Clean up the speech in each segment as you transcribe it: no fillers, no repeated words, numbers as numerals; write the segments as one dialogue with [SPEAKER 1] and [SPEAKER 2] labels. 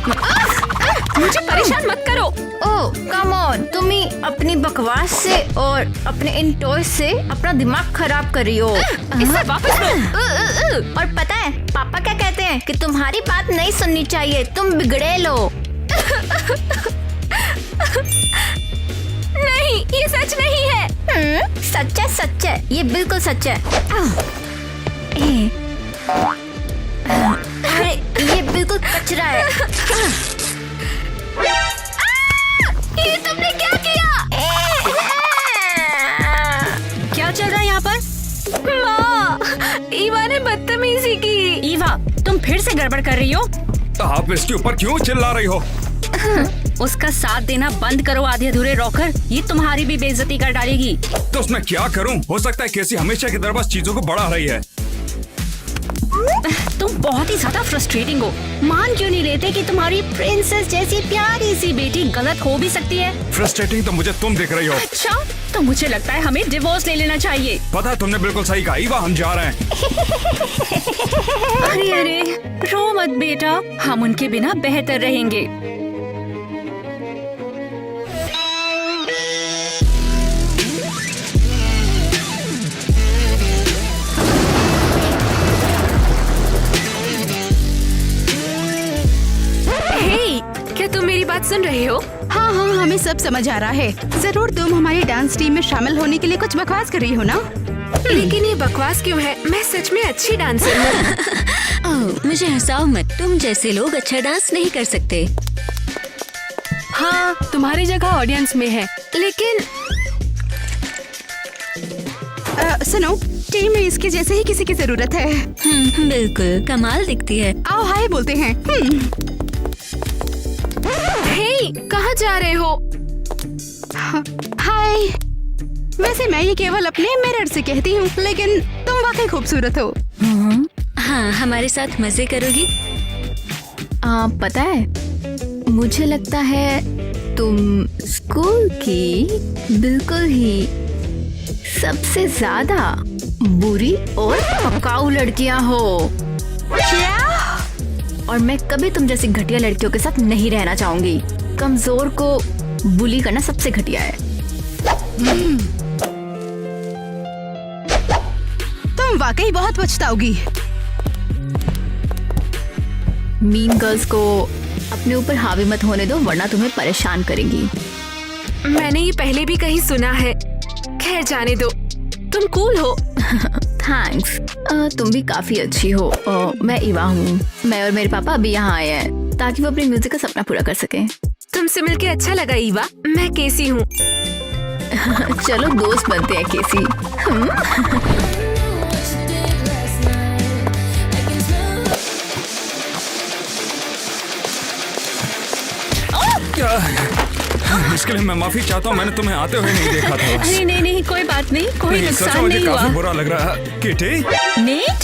[SPEAKER 1] मुझे परेशान मत करो।
[SPEAKER 2] ओह कम ऑन, तुम ही अपनी बकवास से और अपने इन टॉयज से अपना दिमाग खराब कर रही हो।
[SPEAKER 1] इसे वापस लो।
[SPEAKER 2] और पता है पापा क्या कहते हैं कि तुम्हारी बात नहीं सुननी चाहिए, तुम बिगड़े लो।
[SPEAKER 1] नहीं, ये सच नहीं है।
[SPEAKER 2] सच है, सच है, ये बिल्कुल सच है। अरे ये बिल्कुल कचरा है।
[SPEAKER 1] ये तुमने क्या किया? क्या चल रहा है यहाँ पर? माँ, ईवा ने बदतमीजी की।
[SPEAKER 3] ईवा, तुम फिर से गड़बड़ कर रही हो।
[SPEAKER 4] आप इसके ऊपर क्यों चिल्ला रही हो?
[SPEAKER 3] उसका साथ देना बंद करो आधे अधूरे रॉकर, ये तुम्हारी भी बेइज्जती कर डालेगी।
[SPEAKER 4] तो उसमें क्या करूं? हो सकता है कैसी हमेशा की तरह बस चीजों को बढ़ा रही है।
[SPEAKER 3] तुम बहुत ही ज्यादा फ्रस्ट्रेटिंग हो। मान क्यों नहीं लेते कि तुम्हारी प्रिंसेस जैसी प्यारी सी बेटी गलत हो भी सकती है?
[SPEAKER 4] फ्रस्ट्रेटिंग तो मुझे तुम दिख रही हो।
[SPEAKER 3] अच्छा, तो मुझे लगता है हमें डिवोर्स ले लेना चाहिए।
[SPEAKER 4] पता है, तुमने बिल्कुल सही कहा। ईवा, हम जा रहे हैं।
[SPEAKER 3] अरे अरे, रो मत बेटा, हम उनके बिना बेहतर रहेंगे।
[SPEAKER 1] क्या तुम मेरी बात सुन रहे हो?
[SPEAKER 5] हाँ हाँ, हमें सब समझ आ रहा है। जरूर तुम हमारी डांस टीम में शामिल होने के लिए कुछ बकवास कर रही हो ना?
[SPEAKER 1] लेकिन ये बकवास क्यों है? मैं सच में अच्छी डांसर हूँ।
[SPEAKER 6] ओह, मुझे हंसाओ मत। तुम जैसे लोग अच्छा डांस नहीं कर सकते।
[SPEAKER 1] हाँ, तुम्हारी जगह ऑडियंस में है, लेकिन
[SPEAKER 5] सुनो, टीम में इसके जैसे ही किसी की जरूरत है।
[SPEAKER 6] बिल्कुल कमाल दिखती है।
[SPEAKER 5] आओ हाय बोलते हैं।
[SPEAKER 1] हे, कहाँ जा रहे हो?
[SPEAKER 5] हाय। वैसे मैं ये केवल अपने मिरर से कहती हूँ, लेकिन तुम वाकई खूबसूरत हो।
[SPEAKER 6] हाँ, हमारे साथ मजे करोगी?
[SPEAKER 2] पता है, मुझे लगता है तुम स्कूल की बिल्कुल ही सबसे ज्यादा बुरी और पकाऊ लड़कियां हो।
[SPEAKER 5] क्या?
[SPEAKER 2] और मैं कभी तुम जैसी घटिया लड़कियों के साथ नहीं रहना चाहूंगी। कमजोर को बुली करना सबसे घटिया है।
[SPEAKER 5] तुम वाकई बहुत पछताओगी।
[SPEAKER 2] मीन गर्ल्स को अपने ऊपर हावी मत होने दो, वरना तुम्हें परेशान करेंगी।
[SPEAKER 1] मैंने ये पहले भी कहीं सुना है। खैर जाने दो, तुम कूल हो।
[SPEAKER 2] थैंक्स। तुम भी काफी अच्छी हो। मैं ईवा हूँ। मैं और मेरे पापा अभी यहाँ आए हैं ताकि वो अपनी म्यूजिक का सपना पूरा कर सकें।
[SPEAKER 1] तुमसे मिलके अच्छा लगा ईवा। मैं केसी हूँ।
[SPEAKER 2] चलो दोस्त बनते हैं केसी।
[SPEAKER 4] इसके लिए मैं माफी चाहता हूँ, मैंने तुम्हें आते हुए नहीं देखा था।
[SPEAKER 3] अरे नहीं नहीं, कोई बात नहीं, कोई
[SPEAKER 4] नहीं, सच में
[SPEAKER 3] नुकसान
[SPEAKER 4] मुझे
[SPEAKER 3] नहीं
[SPEAKER 4] काफी
[SPEAKER 3] हुआ।
[SPEAKER 4] बुरा लग रहा है। किटी,
[SPEAKER 3] नेट,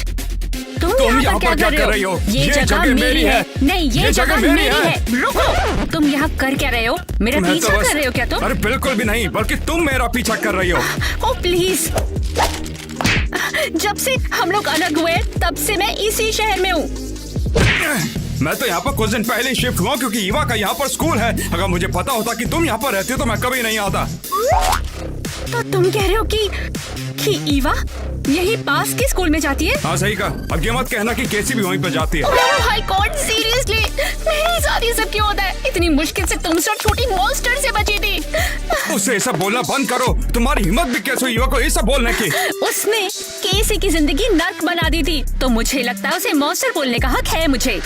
[SPEAKER 3] तुम
[SPEAKER 4] तुम
[SPEAKER 3] यहाँ पर क्या कर रहे हो? ये जगह मेरी है। नहीं, ये जगह मेरी है। रुको, तुम यहाँ कर क्या रहे हो? मेरा
[SPEAKER 4] मैं तो
[SPEAKER 3] पीछा
[SPEAKER 4] बस-
[SPEAKER 3] कर रहे हो क्या तुम?
[SPEAKER 4] अरे बिल्कुल भी नहीं, बल्कि तुम मेरा पीछा कर रही हो।
[SPEAKER 3] ओ प्लीज, जब से हम लोग अलग हुए तब से मैं इसी शहर में हूँ।
[SPEAKER 4] मैं तो यहाँ पर कुछ दिन पहले शिफ्ट हुआ क्योंकि ईवा का यहाँ पर स्कूल है। अगर मुझे पता होता कि तुम यहाँ पर रहती हो तो मैं कभी नहीं आता।
[SPEAKER 3] तो तुम कह रहे हो कि ईवा यही पास के स्कूल में जाती है?
[SPEAKER 4] हाँ सही कहा। अब ये मत कहना कि केसी भी वहीं पर जाती है।
[SPEAKER 3] ओह माय गॉड, सीरियसली मेरे साथ ये सब क्यों होता है? इतनी मुश्किल से तुमसे छोटी मॉन्स्टर से बची थी।
[SPEAKER 4] उससे ऐसा बोलना बंद करो। तुम्हारी हिम्मत भी कैसे हुई ईवा को ऐसा बोलने की?
[SPEAKER 3] उसने केसी की जिंदगी नर्क बना दी थी, तो मुझे लगता है उसे मॉन्स्टर बोलने का हक है मुझे।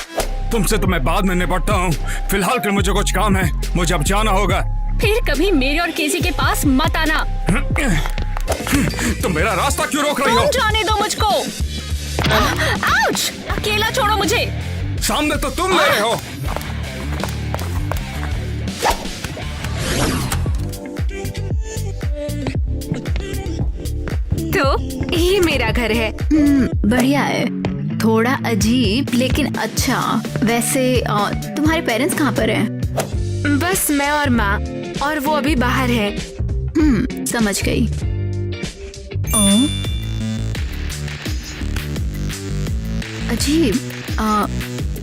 [SPEAKER 4] तुमसे तो मैं बाद में निपटता हूँ। फिलहाल कर मुझे कुछ काम है, मुझे अब जाना होगा।
[SPEAKER 3] फिर कभी मेरे और केसी के पास मत आना।
[SPEAKER 4] तुम मेरा रास्ता क्यों रोक रही हो?
[SPEAKER 3] तुम जाने दो मुझको। आउच! अकेला छोड़ो मुझे।
[SPEAKER 4] सामने तो तुम मेरे हो।
[SPEAKER 1] तो ये मेरा घर है।
[SPEAKER 2] बढ़िया है, थोड़ा अजीब लेकिन अच्छा। वैसे तुम्हारे पेरेंट्स कहाँ पर हैं?
[SPEAKER 1] बस मैं और माँ, और वो अभी बाहर है।
[SPEAKER 2] समझ गई। अजीब।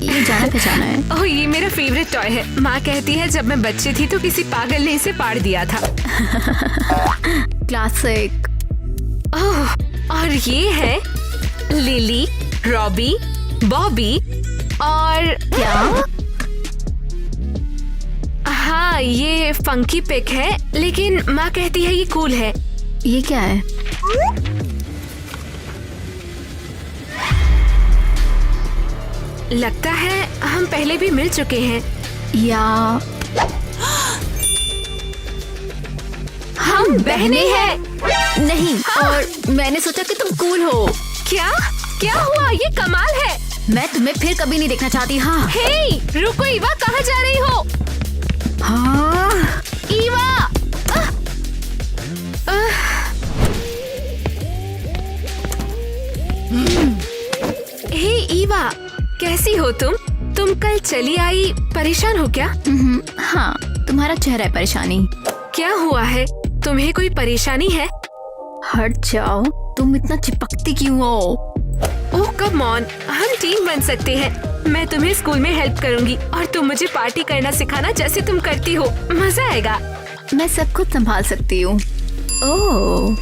[SPEAKER 2] ये जाना पहचाना है।
[SPEAKER 1] ओह, ये मेरा फेवरेट टॉय है। माँ कहती है जब मैं बच्ची थी तो किसी पागल ने इसे पाड़ दिया था।
[SPEAKER 2] क्लासिक।
[SPEAKER 1] ओह, और ये है लिली, रॉबी, बॉबी और
[SPEAKER 2] क्या?
[SPEAKER 1] हाँ, ये फंकी पिक है, लेकिन माँ कहती है ये कूल है।
[SPEAKER 2] ये क्या है?
[SPEAKER 1] लगता है हम पहले भी मिल चुके हैं।
[SPEAKER 2] या
[SPEAKER 1] हम बहनें हैं।
[SPEAKER 2] नहीं, और मैंने सोचा कि तुम कूल हो।
[SPEAKER 1] क्या क्या हुआ? ये कमाल है।
[SPEAKER 2] मैं तुम्हें फिर कभी नहीं देखना चाहती। हाँ
[SPEAKER 1] हे, रुको ईवा, कहाँ जा रही हो?
[SPEAKER 2] हाँ
[SPEAKER 1] ईवा! हे ईवा, कैसी हो तुम? तुम कल चली आई, परेशान हो क्या?
[SPEAKER 2] हाँ, तुम्हारा चेहरा है परेशानी।
[SPEAKER 1] क्या हुआ है? तुम्हें कोई परेशानी है?
[SPEAKER 2] हट जाओ, तुम इतना चिपकती क्यों हो?
[SPEAKER 1] ओह कम ऑन, हम टीम बन सकते हैं। मैं तुम्हें स्कूल में हेल्प करूंगी और तुम मुझे पार्टी करना सिखाना जैसे तुम करती हो। मजा आएगा।
[SPEAKER 2] मैं सब कुछ संभाल सकती हूँ। ओह,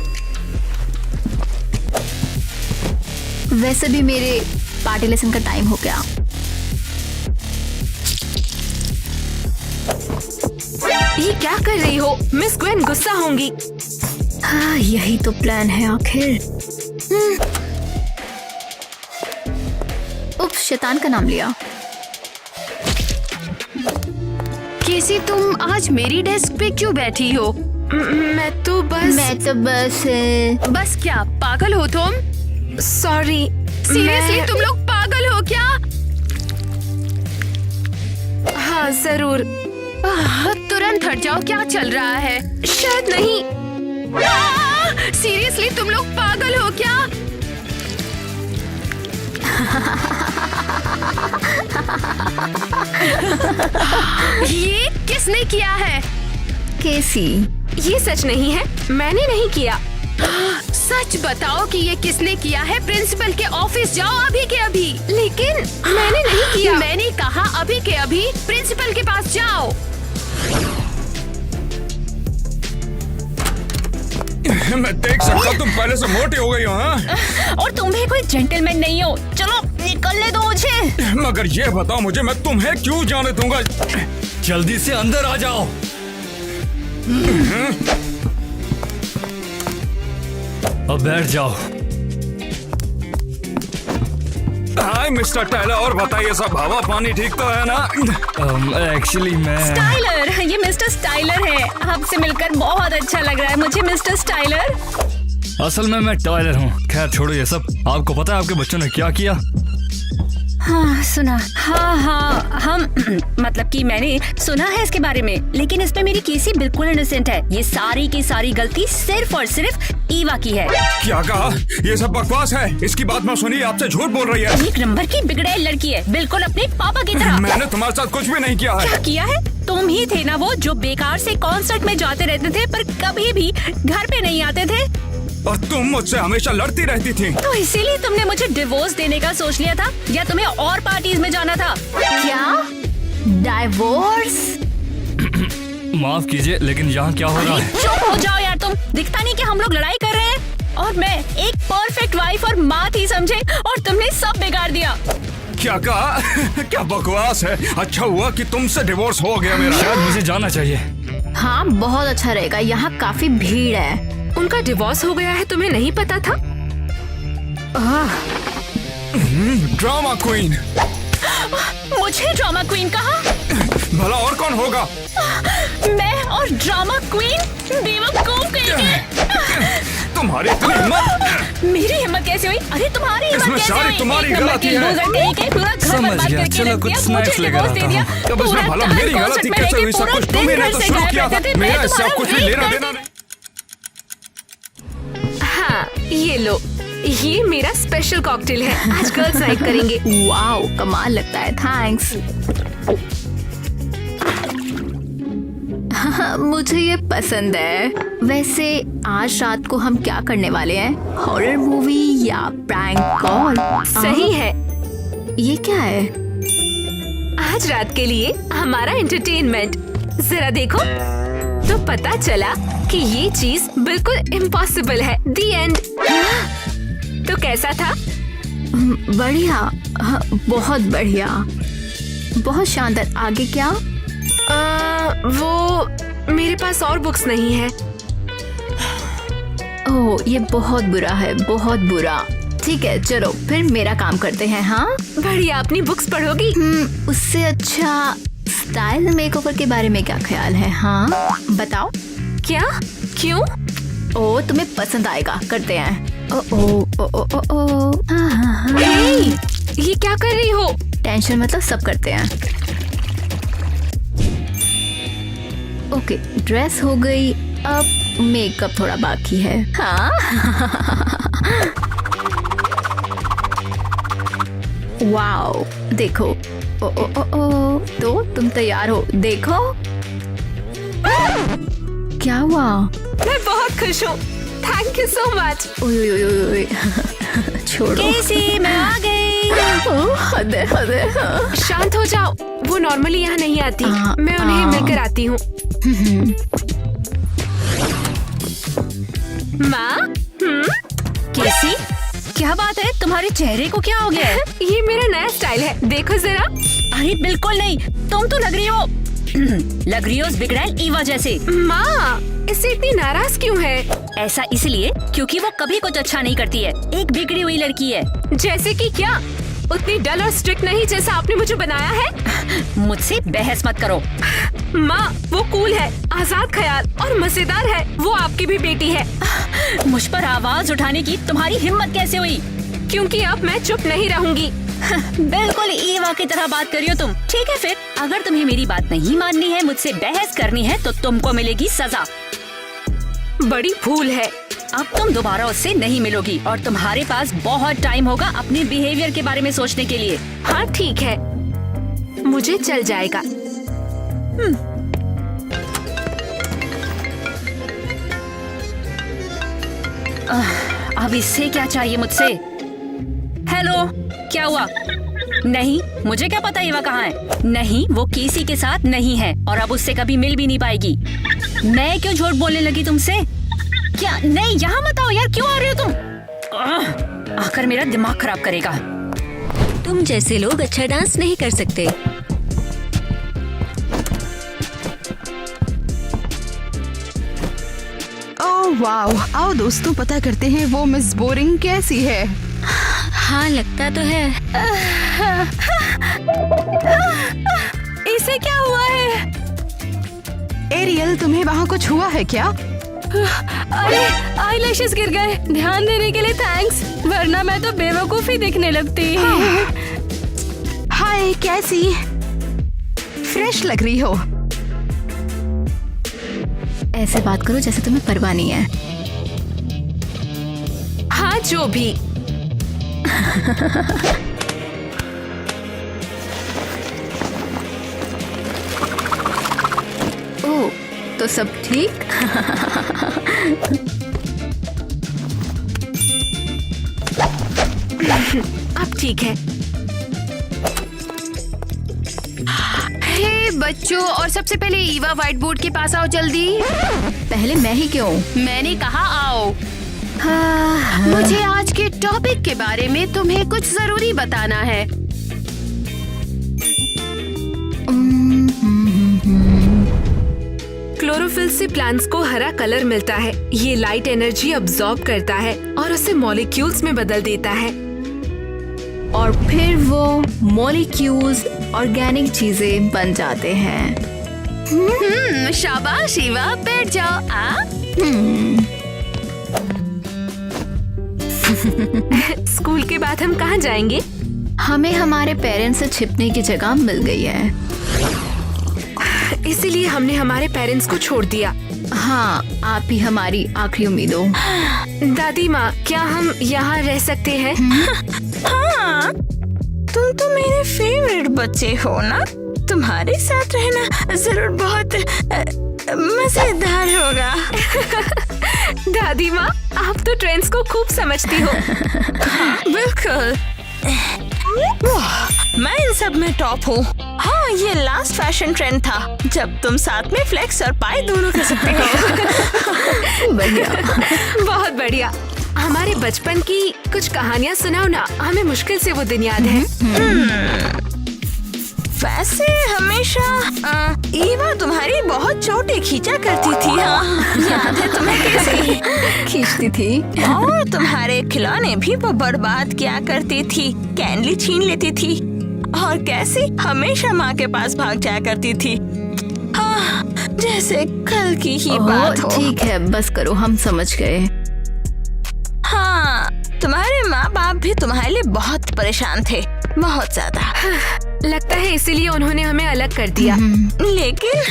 [SPEAKER 2] वैसे भी मेरे पार्टी लेसन का टाइम हो गया।
[SPEAKER 1] ये क्या कर रही हो? मिस ग्वेन गुस्सा होंगी।
[SPEAKER 2] हाँ, यही तो प्लान है आखिर। उप, शैतान का नाम लिया।
[SPEAKER 3] केसी, तुम आज मेरी डेस्क पे क्यों बैठी हो?
[SPEAKER 1] मैं तो बस
[SPEAKER 3] बस क्या, पागल हो तुम?
[SPEAKER 1] सॉरी।
[SPEAKER 3] सीरियसली तुम लोग पागल हो क्या?
[SPEAKER 1] हाँ जरूर।
[SPEAKER 3] तुरंत हट जाओ, क्या चल रहा है?
[SPEAKER 1] शायद नहीं।
[SPEAKER 3] सीरियसली तुम लोग पागल हो क्या? ये किसने किया है?
[SPEAKER 2] केसी,
[SPEAKER 1] ये सच नहीं है, मैंने नहीं किया।
[SPEAKER 3] सच बताओ कि ये किसने किया है। प्रिंसिपल के ऑफिस जाओ अभी के अभी।
[SPEAKER 1] लेकिन मैंने नहीं किया।
[SPEAKER 3] मैंने कहा अभी के अभी प्रिंसिपल के पास जाओ।
[SPEAKER 4] मैं देख सकता हूँ तुम पहले से मोटी हो गई हो। हाँ?
[SPEAKER 3] और तुम भी कोई जेंटलमैन नहीं हो। चलो निकलने दो मुझे।
[SPEAKER 4] मगर ये बताओ मुझे, मैं तुम्हें क्यों जाने दूंगा?
[SPEAKER 7] जल्दी से अंदर आ जाओ। अब बैठ जाओ।
[SPEAKER 4] हाय मिस्टर टाइलर, और बताइए सब हवा पानी ठीक तो है ना?
[SPEAKER 7] एक्चुअली मैं
[SPEAKER 3] स्टाइलर, ये मिस्टर स्टाइलर है। आपसे मिलकर बहुत अच्छा लग रहा है मुझे मिस्टर स्टाइलर।
[SPEAKER 7] असल में मैं टाइलर हूँ। खैर छोड़ो ये सब। आपको पता है आपके बच्चों ने क्या किया?
[SPEAKER 3] हाँ सुना। हाँ हम मतलब कि मैंने सुना है इसके बारे में, लेकिन इसमें मेरी केसी बिल्कुल इनोसेंट है। ये सारी की सारी गलती सिर्फ और सिर्फ ईवा की है।
[SPEAKER 4] क्या कहा? ये सब बकवास है। इसकी बात मैं सुनी, आपसे झूठ बोल रही है।
[SPEAKER 3] एक नंबर की बिगड़ैल लड़की है, बिल्कुल अपने पापा की तरह।
[SPEAKER 4] मैंने तुम्हारे साथ कुछ भी नहीं किया है।
[SPEAKER 3] क्या किया है? तुम ही थे ना वो जो बेकार से कॉन्सर्ट में जाते रहते थे पर कभी भी घर पे नहीं आते थे।
[SPEAKER 4] और तुम मुझसे हमेशा लड़ती रहती थी।
[SPEAKER 3] तो इसीलिए तुमने मुझे डिवोर्स देने का सोच लिया था, या तुम्हें और पार्टीज में जाना था?
[SPEAKER 2] क्या डाइवोर्स?
[SPEAKER 7] माफ कीजिए, लेकिन यहाँ क्या हो रहा है?
[SPEAKER 3] चुप हो जाओ यार तुम। दिखता नहीं कि हम लोग लड़ाई कर रहे हैं? और मैं एक परफेक्ट वाइफ और माँ थी समझे, और तुमने सब बिगाड़ दिया।
[SPEAKER 4] क्या कहा? क्या बकवास है। अच्छा हुआ कि तुमसे डिवोर्स हो गया मेरा।
[SPEAKER 7] शायद मुझे जाना चाहिए।
[SPEAKER 2] हाँ, बहुत अच्छा रहेगा। यहाँ काफी भीड़ है।
[SPEAKER 1] उनका डिवोर्स हो गया है, तुम्हें नहीं पता था?
[SPEAKER 4] Drama queen.
[SPEAKER 3] मुझे ड्रामा क्वीन कहा?
[SPEAKER 4] भला और कौन होगा?
[SPEAKER 3] मैं और ड्रामा क्वीन? बेवकूफ कहीं।
[SPEAKER 4] तुम्हारी इतनी हिम्मत?
[SPEAKER 3] मेरी हिम्मत कैसे हुई? अरे तुम्हारी हिम्मत
[SPEAKER 4] इसमें
[SPEAKER 3] कैसे
[SPEAKER 4] सारी
[SPEAKER 3] हुई?
[SPEAKER 4] तुम्हारी
[SPEAKER 3] एक नंबर
[SPEAKER 4] गलती
[SPEAKER 3] की
[SPEAKER 4] है।
[SPEAKER 3] loser कहीं के, पूरा घर
[SPEAKER 7] समझ
[SPEAKER 3] बर्बाद
[SPEAKER 7] गया।
[SPEAKER 3] करके
[SPEAKER 7] चलो
[SPEAKER 3] रख
[SPEAKER 7] कुछ
[SPEAKER 3] दिया,
[SPEAKER 7] स्नैक्स
[SPEAKER 3] मुझे
[SPEAKER 7] लेकर
[SPEAKER 3] divorce दे
[SPEAKER 7] आता
[SPEAKER 3] दिया।
[SPEAKER 7] हूँ।
[SPEAKER 4] तब इसमें
[SPEAKER 3] पूरा
[SPEAKER 4] भला
[SPEAKER 3] घर
[SPEAKER 4] मेरी गलती
[SPEAKER 3] concert में
[SPEAKER 4] कैसे
[SPEAKER 3] रह
[SPEAKER 4] हुई?
[SPEAKER 3] के
[SPEAKER 4] सब
[SPEAKER 3] पूरा
[SPEAKER 4] कुछ
[SPEAKER 3] दिन
[SPEAKER 4] तुम ही ने
[SPEAKER 3] घर
[SPEAKER 4] तो
[SPEAKER 3] से
[SPEAKER 4] शुरू
[SPEAKER 3] गायब
[SPEAKER 4] किया
[SPEAKER 3] रहते
[SPEAKER 4] था।
[SPEAKER 3] थे। मैं
[SPEAKER 4] मेरा इससे
[SPEAKER 3] तुम्हारा
[SPEAKER 4] कुछ भी
[SPEAKER 3] wait
[SPEAKER 4] लेना
[SPEAKER 3] करती-
[SPEAKER 4] देना नहीं।
[SPEAKER 1] हाँ ये लो, ये मेरा स्पेशल कॉकटेल है। आज गर्ल्स नाइट करेंगे।
[SPEAKER 2] वाओ, कमाल लगता है। थैंक्स। हाँ, मुझे ये पसंद है। वैसे आज रात को हम क्या करने वाले हैं? हॉरर मूवी या प्रैंक कॉल?
[SPEAKER 1] सही है।
[SPEAKER 2] ये क्या है?
[SPEAKER 1] आज रात के लिए हमारा एंटरटेनमेंट। जरा देखो तो पता चला कि ये चीज बिल्कुल इम्पॉसिबल है। दी एंड। तो कैसा था?
[SPEAKER 2] बढ़िया, हाँ, बहुत बढ़िया, बहुत शानदार। आगे क्या?
[SPEAKER 1] वो मेरे पास और बुक्स नहीं है।
[SPEAKER 2] ओह, ये बहुत बुरा है, बहुत बुरा। ठीक है, चलो फिर मेरा काम करते हैं। हाँ,
[SPEAKER 1] बढ़िया, अपनी बुक्स पढ़ोगी?
[SPEAKER 2] उससे अच्छा स्टाइल मेकओवर के बारे में क्या ख्याल है? हाँ बताओ।
[SPEAKER 1] क्या? क्यों?
[SPEAKER 2] ओ, तुम्हें पसंद आएगा, करते हैं। ओ ओ ओ ओ ओ ओ।
[SPEAKER 1] हे, ये क्या कर रही हो?
[SPEAKER 2] टेंशन मतलब सब करते हैं। ओके, ड्रेस हो गई, अब मेकअप थोड़ा बाकी है। हाँ वाओ, देखो। ओ ओ ओ ओ, तो तुम तैयार हो? देखो क्या हुआ?
[SPEAKER 1] मैं बहुत खुश हूँ। Thank you so much.
[SPEAKER 2] ओए ओए ओए ओए छोड़ो।
[SPEAKER 3] केसी, मैं आ गई।
[SPEAKER 2] हद है, हद है। हाँ।
[SPEAKER 1] शांत हो जाओ। वो नॉर्मली यहाँ नहीं आती। मैं उन्हें मिलकर आती हूँ। माँ?
[SPEAKER 3] केसी, क्या बात है? तुम्हारे चेहरे को क्या हो गया है?
[SPEAKER 1] ये मेरा नया स्टाइल है, देखो जरा।
[SPEAKER 3] अरे बिल्कुल नहीं, तुम तो लग रही हो लग रही हो उस बिगड़ैल ईवा जैसे।
[SPEAKER 1] माँ, इससे इतनी नाराज क्यों है?
[SPEAKER 3] ऐसा इसलिए क्योंकि वो कभी कुछ अच्छा नहीं करती है। एक बिगड़ी हुई लड़की है।
[SPEAKER 1] जैसे कि क्या? उतनी डल और स्ट्रिक्ट नहीं जैसा आपने मुझे बनाया है।
[SPEAKER 3] मुझसे बहस मत करो।
[SPEAKER 1] माँ, वो कूल है, आजाद ख्याल और मजेदार है। वो आपकी भी बेटी है।
[SPEAKER 3] मुझ पर आवाज उठाने की तुम्हारी हिम्मत कैसे हुई?
[SPEAKER 1] क्योंकि अब मैं चुप नहीं रहूंगी।
[SPEAKER 3] बिल्कुल ईवा की तरह बात कर रही हो तुम। ठीक है फिर, अगर तुम्हें मेरी बात नहीं माननी है, मुझसे बहस करनी है, तो तुमको मिलेगी सजा।
[SPEAKER 1] बड़ी भूल है।
[SPEAKER 3] अब तुम दोबारा उससे नहीं मिलोगी और तुम्हारे पास बहुत टाइम होगा अपने बिहेवियर के बारे में सोचने के लिए।
[SPEAKER 1] हाँ ठीक है, मुझे चल जाएगा।
[SPEAKER 3] अब इससे क्या चाहिए मुझसे? हेलो, क्या हुआ? नहीं, मुझे क्या पता ईवा कहाँ है। नहीं, वो केसी के साथ नहीं है और अब उससे कभी मिल भी नहीं पाएगी। मैं क्यों झूठ बोलने लगी तुमसे? क्या? नहीं, यहाँ मत आओ यार, क्यों आ रहे हो तुम? आकर मेरा दिमाग खराब करेगा।
[SPEAKER 6] तुम जैसे लोग अच्छा डांस नहीं कर सकते।
[SPEAKER 5] ओह वाओ, आओ दोस्तों पता करते हैं वो मिस बोरिंग कैसी है।
[SPEAKER 6] हाँ, लगता तो है।
[SPEAKER 5] इसे क्या हुआ है? एरियल, तुम्हें वहाँ कुछ हुआ है क्या?
[SPEAKER 8] अरे आईलैशेस गिर गए। ध्यान देने के लिए थैंक्स, वरना मैं तो बेवकूफी दिखने लगती।
[SPEAKER 5] हाय, कैसी फ्रेश लग रही हो।
[SPEAKER 2] ऐसे बात करो जैसे तुम्हें परवाह नहीं है।
[SPEAKER 1] हाँ, जो भी।
[SPEAKER 2] ओह, तो सब ठीक?
[SPEAKER 1] अब ठीक है।
[SPEAKER 5] हे बच्चों, और सबसे पहले ईवा व्हाइट बोर्ड के पास आओ जल्दी।
[SPEAKER 2] पहले मैं ही क्यों?
[SPEAKER 5] मैंने कहा आओ। मुझे आज के टॉपिक के बारे में तुम्हें कुछ जरूरी बताना है।
[SPEAKER 1] क्लोरोफिल से प्लांट्स को हरा कलर मिलता है। ये लाइट एनर्जी अब्सॉर्ब करता है और उसे मॉलिक्यूल्स में बदल देता है।
[SPEAKER 2] और फिर वो मॉलिक्यूल्स ऑर्गेनिक चीजें बन जाते हैं।
[SPEAKER 5] शाबाश ईवा, बैठ जाओ।
[SPEAKER 1] स्कूल के बाद हम कहाँ जाएंगे?
[SPEAKER 2] हमें हमारे पेरेंट्स से छिपने की जगह मिल गई है,
[SPEAKER 1] इसीलिए हमने हमारे पेरेंट्स को छोड़ दिया।
[SPEAKER 2] हाँ, आप ही हमारी आखिरी उम्मीद हो।
[SPEAKER 1] दादी माँ, क्या हम यहाँ रह सकते हैं?
[SPEAKER 8] हाँ, तुम तो मेरे फेवरेट बच्चे हो ना। तुम्हारे साथ रहना जरूर बहुत मजेदार होगा।
[SPEAKER 1] दादी माँ, आप तो ट्रेंड्स को खूब समझती हो।
[SPEAKER 8] बिल्कुल, मैं इन सब में टॉप हूँ हाँ, ये लास्ट फैशन ट्रेंड था जब तुम साथ में फ्लेक्स और पाई दोनों कर सकते हो।
[SPEAKER 2] बढ़िया।
[SPEAKER 1] बहुत बढ़िया। हमारे बचपन की कुछ कहानियाँ सुनाओ ना, हमें मुश्किल से वो दिन याद है।
[SPEAKER 8] वैसे हमेशा ईवा तुम्हारी बहुत चोटें खींचा करती थी। हाँ, याद है तुम्हें कैसे
[SPEAKER 2] खींचती थी?
[SPEAKER 8] और तुम्हारे खिलौने भी वो बर्बाद किया करती थी, कैंडली छीन लेती थी और कैसी हमेशा माँ के पास भाग जाया करती थी। हाँ, जैसे कल की ही बात हो।
[SPEAKER 2] ठीक है, बस करो, हम समझ गए।
[SPEAKER 8] हाँ, तुम्हारे माँ बाप भी तुम्हारे लिए बहुत परेशान थे, बहुत ज्यादा।
[SPEAKER 1] लगता है इसीलिए उन्होंने हमें अलग कर दिया।
[SPEAKER 8] लेकिन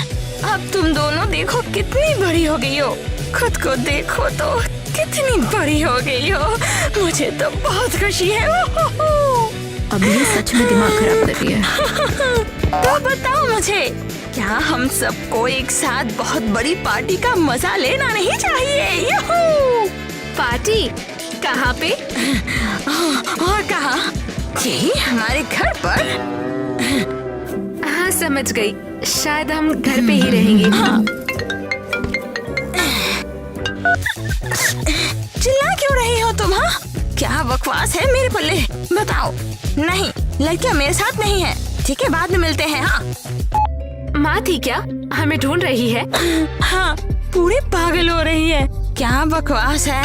[SPEAKER 8] अब तुम दोनों देखो कितनी बड़ी हो गई हो, खुद को देखो तो कितनी बड़ी हो गई हो। मुझे तो बहुत खुशी है।
[SPEAKER 2] अब ये सच में दिमाग खराब कर रही है।
[SPEAKER 8] तो बताओ मुझे, क्या हम सबको एक साथ बहुत बड़ी पार्टी का मजा लेना नहीं चाहिए? यूहू!
[SPEAKER 1] पार्टी कहाँ पे?
[SPEAKER 8] और कहाँ? यही हमारे घर पर।
[SPEAKER 1] हाँ, समझ गई। शायद हम घर पे ही रहेंगे।
[SPEAKER 8] हाँ। चिल्ला क्यों रही हो तुम? हाँ, क्या बकवास है मेरे पल्ले? बताओ। नहीं, लड़कियाँ मेरे साथ नहीं है। ठीक है, बाद में मिलते हैं। हाँ।
[SPEAKER 1] माँ थी क्या? हमें ढूंढ रही है।
[SPEAKER 8] हाँ, पूरी पागल हो रही है। क्या बकवास है?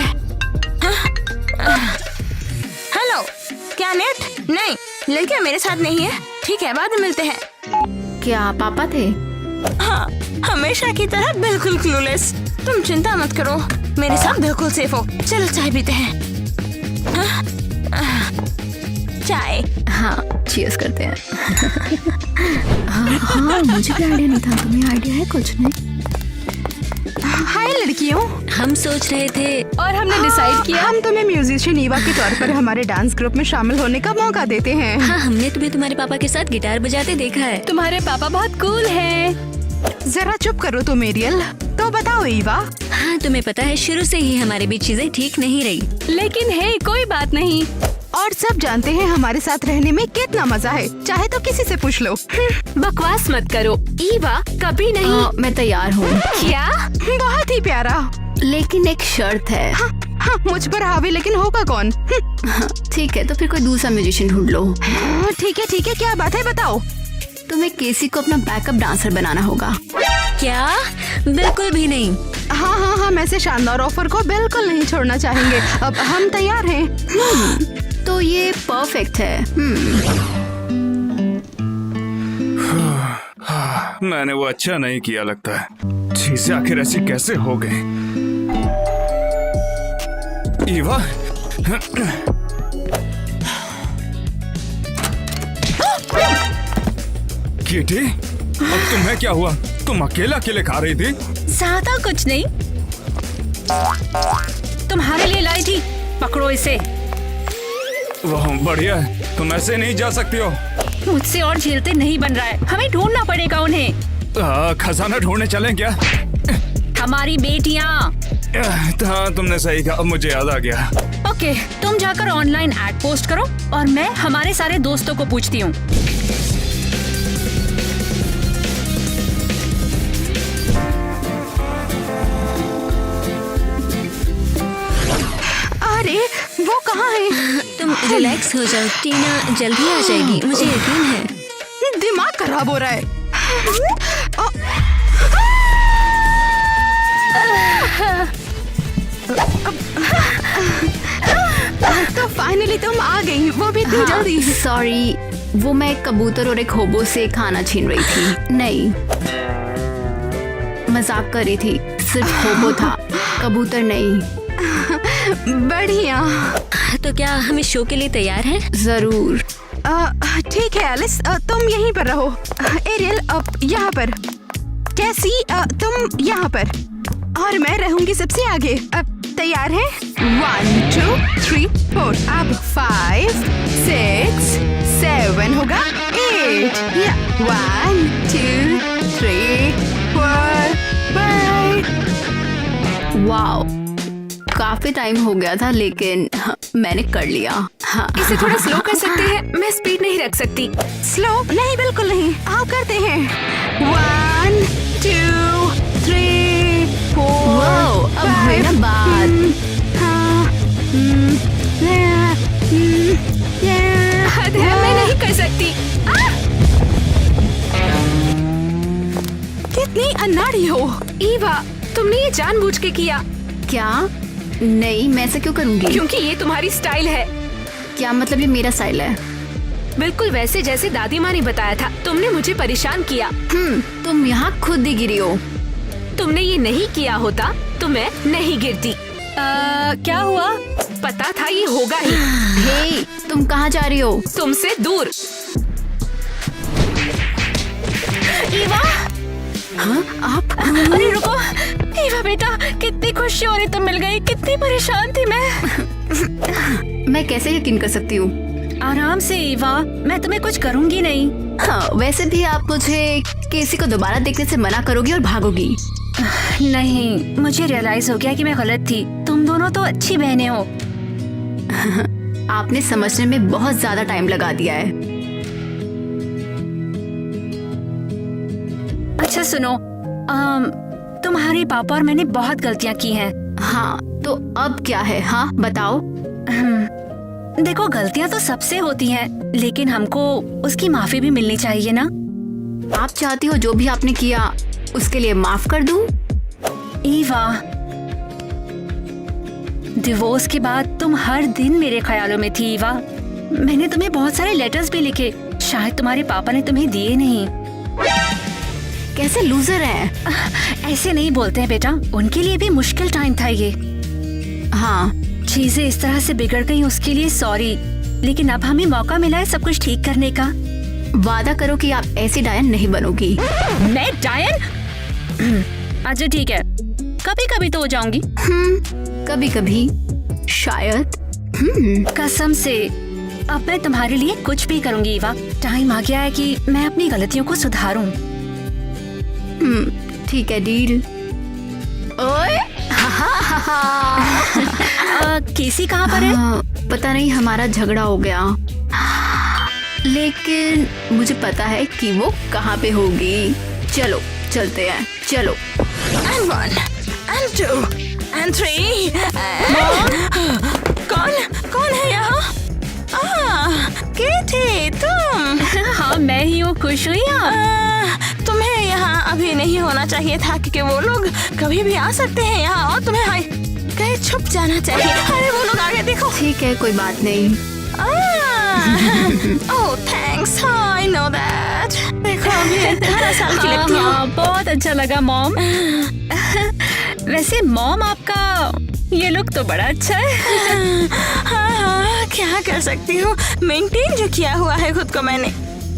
[SPEAKER 8] हेलो, क्या नेट? नहीं, लड़कियाँ मेरे साथ नहीं है। ठीक है, बाद में मिलते हैं।
[SPEAKER 2] क्या पापा थे?
[SPEAKER 8] हाँ, हमेशा की तरह बिल्कुल क्लूलेस। तुम चिंता मत करो, मेरे साथ बिल्कुल सेफ हो। चलो चाय पीते हैं। चाय।
[SPEAKER 2] हाँ, चीयर्स करते हैं। हाँ, मुझे भी आइडिया नहीं था। तुम्हें आइडिया है कुछ? नहीं।
[SPEAKER 5] हाय लड़कियों,
[SPEAKER 6] हम सोच रहे थे
[SPEAKER 5] और हमने डिसाइड किया हम तुम्हें म्यूजिशियन ईवा के तौर पर हमारे डांस ग्रुप में शामिल होने का मौका देते हैं।
[SPEAKER 6] हाँ, हमने तुम्हें तुम्हारे पापा के साथ गिटार बजाते देखा है।
[SPEAKER 5] तुम्हारे पापा बहुत कूल हैं। जरा चुप करो तुम एरियल। तो बताओ ईवा।
[SPEAKER 6] हाँ, तुम्हें पता है शुरू से ही हमारे बीच चीजें ठीक नहीं रही।
[SPEAKER 5] लेकिन है कोई बात नहीं, और सब जानते हैं हमारे साथ रहने में कितना मजा है। चाहे तो किसी से पूछ लो।
[SPEAKER 1] बकवास मत करो। ईवा कभी नहीं।
[SPEAKER 2] मैं तैयार हूँ।
[SPEAKER 1] क्या?
[SPEAKER 5] बहुत ही प्यारा,
[SPEAKER 2] लेकिन एक शर्त है।
[SPEAKER 5] हाँ, मुझ पर हावी, लेकिन होगा कौन?
[SPEAKER 2] ठीक है, तो फिर कोई दूसरा म्यूजिशियन ढूंढ लो।
[SPEAKER 5] ठीक है, क्या बात है बताओ।
[SPEAKER 2] तुम्हें केसी को अपना बैकअप डांसर बनाना होगा।
[SPEAKER 6] क्या? बिल्कुल भी नहीं।
[SPEAKER 5] हाँ, हम ऐसे शानदार ऑफर को बिल्कुल नहीं छोड़ना चाहेंगे। अब हम तैयार हैं।
[SPEAKER 2] तो ये परफेक्ट है।
[SPEAKER 4] मैंने वो अच्छा नहीं किया लगता है। चीजें आखिर ऐसी कैसे हो गई? ईवा, किटी, अब तुम्हें क्या हुआ? तुम अकेले अकेले खा रही थी?
[SPEAKER 3] ज्यादा कुछ नहीं, तुम्हारे लिए लाई थी। पकड़ो इसे।
[SPEAKER 4] वाह, बढ़िया है। तुम ऐसे नहीं जा सकती हो।
[SPEAKER 3] मुझसे और झेलते नहीं बन रहा है, हमें ढूंढना पड़ेगा उन्हें।
[SPEAKER 4] खजाना ढूंढने चलें क्या?
[SPEAKER 3] हमारी बेटियाँ।
[SPEAKER 4] हाँ, तुमने सही कहा, अब मुझे याद आ गया।
[SPEAKER 3] ओके, तुम जाकर ऑनलाइन एड पोस्ट करो और मैं हमारे सारे दोस्तों को पूछती हूँ।
[SPEAKER 5] अरे वो कहाँ है?
[SPEAKER 6] तुम रिलैक्स हो जाओ, टीना जल्दी आ जाएगी, मुझे यकीन है।
[SPEAKER 5] दिमाग खराब हो रहा है। तो फाइनली तुम आ गई, वो भी इतनी जल्दी।
[SPEAKER 2] सॉरी, वो मैं एक कबूतर और एक होबो से खाना छीन रही थी। नहीं, मजाक कर रही थी। सिर्फ होबो था, कबूतर नहीं।
[SPEAKER 5] बढ़िया।
[SPEAKER 6] तो क्या हम इस शो के लिए तैयार हैं?
[SPEAKER 2] जरूर।
[SPEAKER 5] ठीक है एलिस, तुम यहीं पर रहो। एरियल यहाँ पर। कैसी तुम यहाँ पर, और मैं रहूंगी सबसे आगे। तैयार है? 1 2 3 4। अब 5 6 7 होगा 8। 1 2 3 4 5।
[SPEAKER 2] वाओ, काफी टाइम हो गया था लेकिन मैंने कर लिया। हाँ।
[SPEAKER 1] इसे थोड़ा स्लो कर सकते हैं? मैं स्पीड नहीं रख सकती।
[SPEAKER 5] स्लो नहीं, बिल्कुल नहीं। आओ करते हैं। 1 2 3 4
[SPEAKER 2] वाओ, अब हुई ना बात।
[SPEAKER 1] हद है, मैं नहीं कर सकती।
[SPEAKER 5] कितनी अनाड़ी हो।
[SPEAKER 1] ईवा, तुमने ये जानबूझ के किया।
[SPEAKER 2] क्या? नहीं, मैं ऐसा क्यों करूँगी?
[SPEAKER 1] क्योंकि ये तुम्हारी स्टाइल है।
[SPEAKER 2] क्या मतलब ये मेरा स्टाइल है?
[SPEAKER 1] बिल्कुल वैसे जैसे दादी माँ ने बताया था। तुमने मुझे परेशान किया।
[SPEAKER 2] तुम यहाँ खुद ही गिरी हो।
[SPEAKER 1] तुमने ये नहीं किया होता तो मैं नहीं गिरती।
[SPEAKER 3] क्या हुआ?
[SPEAKER 1] पता था ये होगा ही।
[SPEAKER 2] हे, तुम कहाँ जा रही हो?
[SPEAKER 1] तुमसे दूर।
[SPEAKER 3] ईवा,
[SPEAKER 2] हाँ, आप?
[SPEAKER 3] अरे रुको। ईवा बेटा, कितनी खुशी हो रही तुम मिल गई। कितनी परेशान थी
[SPEAKER 2] मैं कैसे यकीन कर सकती हूँ?
[SPEAKER 3] आराम से ईवा, मैं तुम्हें कुछ करूँगी नहीं।
[SPEAKER 2] हाँ, वैसे भी आप मुझे केसी को दोबारा देखने से मना करोगी और भागोगी।
[SPEAKER 3] नहीं, मुझे रियलाइज हो गया कि मैं गलत थी। तुम दोनों तो अच्छी बहनें हो।
[SPEAKER 2] आपने समझने में बहुत ज्यादा टाइम लगा दिया है।
[SPEAKER 3] अच्छा सुनो, तुम्हारे पापा और मैंने बहुत गलतियाँ की हैं।
[SPEAKER 2] हाँ, तो अब क्या है? हाँ, बताओ।
[SPEAKER 3] देखो, गलतियाँ तो सबसे होती हैं, लेकिन हमको उसकी माफी भी मिलनी चाहिए ना।
[SPEAKER 2] आप चाहती हो जो भी आपने किया उसके लिए माफ कर दूं?
[SPEAKER 3] ईवा, डिवोर्स के बाद तुम हर दिन मेरे ख्यालों में थी ईवा। मैंने तुम्हें बहुत सारे लेटर्स भी लिखे, शायद तुम्हारे पापा ने तुम्हें दिए नहीं।
[SPEAKER 2] कैसे लूजर है।
[SPEAKER 3] ऐसे नहीं बोलते हैं बेटा, उनके लिए भी मुश्किल टाइम था ये।
[SPEAKER 2] हाँ,
[SPEAKER 3] चीजें इस तरह से बिगड़ गई, उसके लिए सॉरी, लेकिन अब हमें मौका मिला है सब कुछ ठीक करने का।
[SPEAKER 2] वादा करो कि आप ऐसी डायन नहीं बनोगी।
[SPEAKER 3] मैं डायन? अच्छा ठीक है, कभी कभी तो हो जाऊंगी।
[SPEAKER 2] कभी कभी शायद।
[SPEAKER 3] कसम से अब मैं तुम्हारे लिए कुछ भी करूंगी ईवा। टाइम आ गया है कि मैं अपनी गलतियों को सुधारूं।
[SPEAKER 2] ठीक है, डील। ओए,
[SPEAKER 3] केसी कहाँ पर है?
[SPEAKER 2] पता नहीं, हमारा झगड़ा हो गया, लेकिन मुझे पता है कि वो कहाँ पे होगी। चलो चलते हैं, चलो।
[SPEAKER 8] And 1 and 2 and 3 कौन है यहाँ? किटी, तुम?
[SPEAKER 3] हाँ, मैं ही हूँ। खुश हुई आप?
[SPEAKER 8] तुम्हें यहाँ अभी नहीं होना चाहिए था, क्योंकि वो लोग कभी भी आ सकते हैं यहाँ, और तुम्हें कहीं छुप जाना चाहिए। अरे वो लोग आगे देखो।
[SPEAKER 2] ठीक है, कोई बात नहीं।
[SPEAKER 8] ओह थैंक्स, आई नो दैट। देखो अभी 18 साल की लगती
[SPEAKER 3] हाँ, बहुत अच्छा लगा मॉम। वैसे मॉम, आपका ये लुक तो बड़ा अच्छा है।
[SPEAKER 8] हाँ, क्या कर सकती हूँ, मेंटेन जो किया हुआ है खुद को मैंने।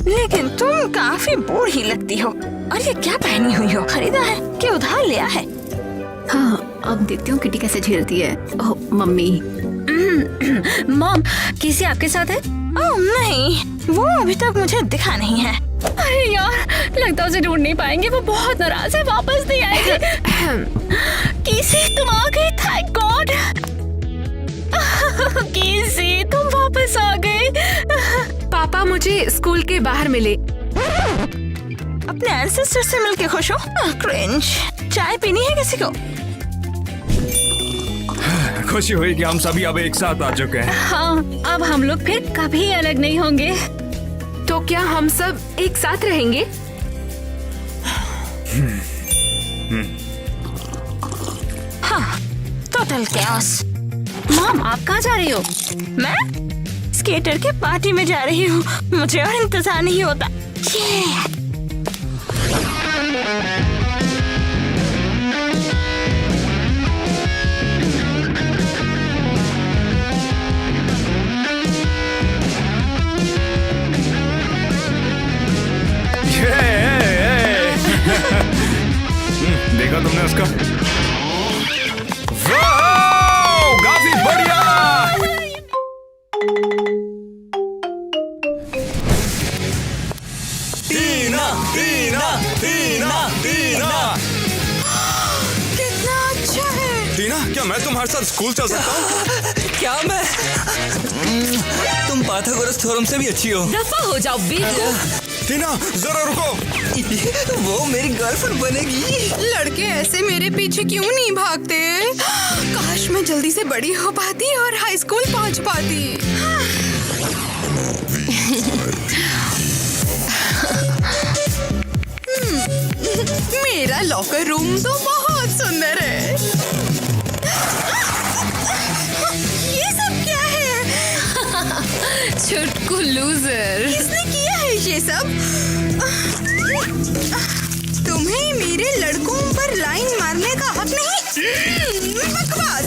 [SPEAKER 8] लेकिन तुम काफी बूढ़ी लगती हो। और ये क्या पहनी हुई हो? खरीदा है कि उधार लिया है?
[SPEAKER 2] हाँ, अब देखती हूँ किटी कैसे झेलती है। ओह मम्मी।
[SPEAKER 3] मॉम, किसी आपके साथ है?
[SPEAKER 8] ओह नहीं, वो अभी तक मुझे दिखा नहीं है।
[SPEAKER 3] अरे यार, लगता है उसे ढूंढ नहीं पाएंगे, वो बहुत नाराज है, वापस नहीं आएगी। किसी तुम आ गई, थैंक गॉड। किसी तुम वापस आ गए।
[SPEAKER 1] पापा मुझे स्कूल के बाहर मिले।
[SPEAKER 8] अपने एंसेस्टर से मिलके खुश हो? क्रिंज। चाय पीनी है किसी को?
[SPEAKER 4] खुशी हुई कि हम सभी अब एक साथ आ चुके हैं।
[SPEAKER 3] हाँ, अब हम लोग फिर कभी अलग नहीं होंगे।
[SPEAKER 1] तो क्या हम सब एक साथ रहेंगे?
[SPEAKER 8] हाँ, टोटल कैओस।
[SPEAKER 3] मॉम, आप कहाँ जा रही हो?
[SPEAKER 8] मैं स्केटर के पार्टी में जा रही हूँ, मुझे और इंतजार नहीं होता।
[SPEAKER 4] देखा तुमने उसका? वाओ, काफी बढ़िया। टीना टीना टीना टीना
[SPEAKER 8] कितना अच्छा है।
[SPEAKER 4] टीना, टीना, क्या मैं तुम्हारे साथ स्कूल चल सकता हूँ?
[SPEAKER 9] क्या मैं? तुम पाथागोरस थ्योरम से भी अच्छी हो।
[SPEAKER 1] दफा हो जाओ बेवकूफ।
[SPEAKER 4] टीना जरा रुको।
[SPEAKER 9] वो मेरी गर्लफ्रेंड बनेगी।
[SPEAKER 5] लड़के ऐसे मेरे पीछे क्यों नहीं भागते? काश मैं जल्दी से बड़ी हो पाती और हाई स्कूल पहुंच पाती। मेरा लॉकर रूम तो बहुत सुंदर है। ये सब क्या है?
[SPEAKER 2] छुटकू लूजर।
[SPEAKER 5] किसने किया है ये सब? तुम्हें मेरे लड़कों पर लाइन मारने का हक नहीं। बकवास।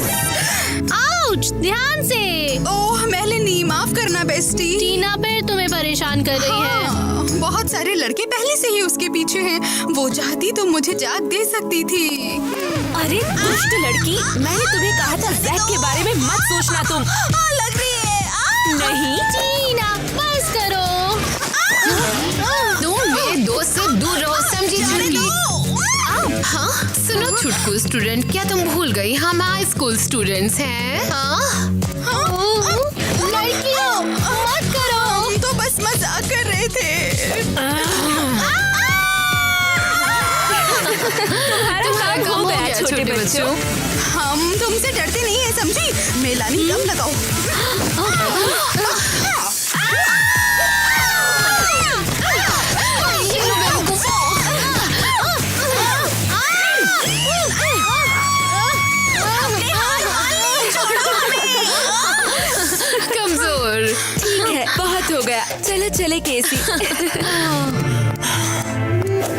[SPEAKER 10] आउच, ध्यान से।
[SPEAKER 5] ओह मेलेनी, माफ करना बेस्टी।
[SPEAKER 10] टीना फिर तुम्हें परेशान कर रही है।
[SPEAKER 5] बहुत सारे लड़के पहले से ही उसके पीछे हैं। वो चाहती तो मुझे जाग दे सकती थी।
[SPEAKER 1] अरे दुष्ट लड़की, मैंने तुम्हें कहा था जैक के बारे में मत सोचना तुम।
[SPEAKER 5] लग रही है।
[SPEAKER 1] नहीं
[SPEAKER 10] टीना बस करो।
[SPEAKER 2] तुम मेरे दोस्त से दूर रहो, समझी छुटकी? हाँ सुनो छुटकू स्टूडेंट, क्या तुम भूल गई हम हाई स्कूल स्टूडेंट्स हैं? हाँ
[SPEAKER 10] लड़कियों मत करो।
[SPEAKER 5] हम तो बस मजाक कर रहे थे।
[SPEAKER 1] तुम्हारा काम हो गया छोटे बच्चों।
[SPEAKER 5] हम तुमसे डरते नहीं है, समझी? मेलानी दम लगाओ।
[SPEAKER 2] कमजोर।
[SPEAKER 1] ठीक है, बहुत हो गया, चलो चले केसी।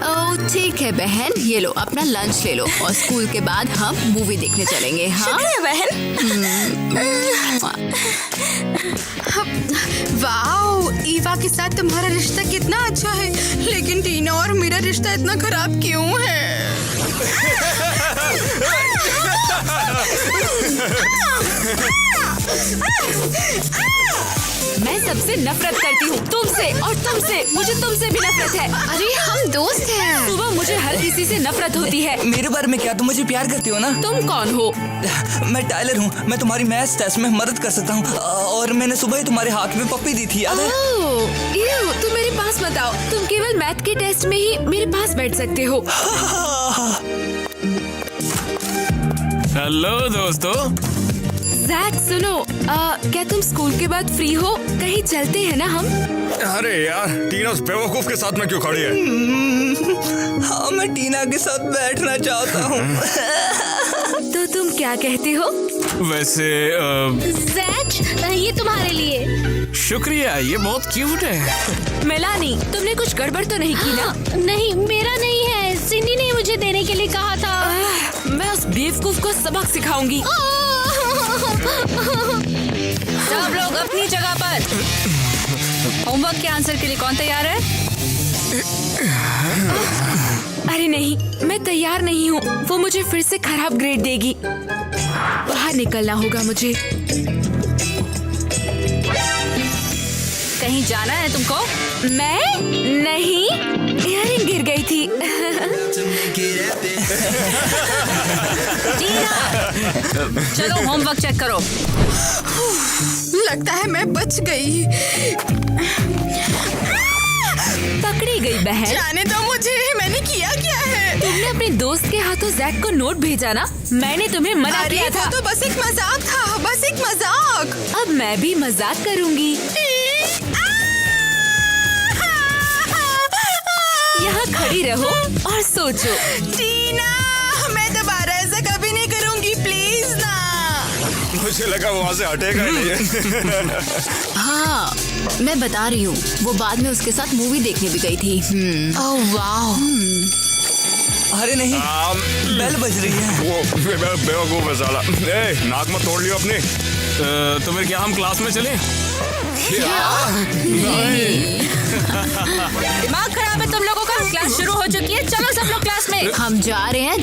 [SPEAKER 2] ओह ठीक है बहन, ये लो अपना लंच ले लो और स्कूल के बाद हम मूवी देखने चलेंगे। हाँ
[SPEAKER 8] बहन।
[SPEAKER 5] वाओ, ईवा के साथ तुम्हारा रिश्ता कितना अच्छा है, लेकिन टीना और मेरा रिश्ता इतना खराब क्यों है?
[SPEAKER 1] मैं सबसे नफरत करती हूँ, तुमसे और तुमसे। मुझे तुमसे भी नफरत है।
[SPEAKER 2] अरे हम दोस्त हैं।
[SPEAKER 1] सुबह मुझे हर किसी से नफरत होती है।
[SPEAKER 9] मेरे बारे में क्या? तुम मुझे प्यार करती हो ना?
[SPEAKER 1] तुम कौन हो?
[SPEAKER 9] मैं टाइलर हूँ। मैं तुम्हारी मैथ्स टेस्ट में मदद कर सकता हूँ। और मैंने सुबह ही तुम्हारे हाथ में पप्पी दी थी, याद है?
[SPEAKER 1] तुम मेरे पास मत आओ। तुम केवल मैथ के टेस्ट में ही मेरे पास बैठ सकते हो।
[SPEAKER 7] हेलो दोस्तों।
[SPEAKER 1] जैक सुनो, क्या तुम स्कूल के बाद फ्री हो? कहीं चलते हैं ना हम?
[SPEAKER 4] अरे यार, टीना उस बेवकूफ के साथ में क्यों खड़ी है?
[SPEAKER 9] हाँ मैं टीना के साथ बैठना चाहता हूँ।
[SPEAKER 1] तो तुम क्या कहते हो?
[SPEAKER 7] वैसे
[SPEAKER 10] जैक, ये तुम्हारे लिए।
[SPEAKER 7] शुक्रिया, ये बहुत क्यूट है।
[SPEAKER 1] मेलानी, तुमने कुछ गड़बड़ तो नहीं की ना?
[SPEAKER 10] नहीं, मेरा नहीं है। सिंडी ने मुझे देने के लिए कहा था।
[SPEAKER 1] मैं उस बेवकूफ को सबक सिखाऊंगी।
[SPEAKER 3] सब लोग अपनी जगह पर। होमवर्क के आंसर के लिए कौन तैयार है?
[SPEAKER 1] अरे नहीं, मैं तैयार नहीं हूँ। वो मुझे फिर से खराब ग्रेड देगी। बाहर निकलना होगा मुझे।
[SPEAKER 3] कहीं जाना है तुमको?
[SPEAKER 1] मैं नहीं, इयररिंग गिर गई थी।
[SPEAKER 3] चलो होमवर्क चेक करो।
[SPEAKER 5] लगता है मैं बच गई।
[SPEAKER 1] पकड़ी गई बहन।
[SPEAKER 5] जाने दो मुझे, मैंने किया क्या है?
[SPEAKER 1] तुमने अपने दोस्त के हाथों जैक को नोट भेजा ना? मैंने तुम्हें मना
[SPEAKER 5] अरे
[SPEAKER 1] किया था।
[SPEAKER 5] वो तो बस एक मजाक था, बस एक मजाक।
[SPEAKER 1] अब मैं भी मजाक करूंगी। यहाँ खड़ी रहो और सोचो।
[SPEAKER 5] टीना, मैं दोबारा ऐसा कभी नहीं करूंगी, प्लीज ना।
[SPEAKER 4] मुझे लगा वो वहाँ से हटेगा ही नहीं।
[SPEAKER 2] हाँ मैं बता रही हूँ, वो बाद में उसके साथ मूवी देखने भी गई थी। ओह वाह।
[SPEAKER 9] अरे नहीं, बेल बज रही है।
[SPEAKER 4] वो बेवकूफ है साला। नाक मत तोड़ लियो अपनी।
[SPEAKER 7] तो फिर क्या हम क्लास में चलें?
[SPEAKER 3] दिमाग खराब है तुम लोगों का। क्लास शुरू हो चुकी है, चलो सब लोग क्लास में।
[SPEAKER 2] हम जा रहे हैं।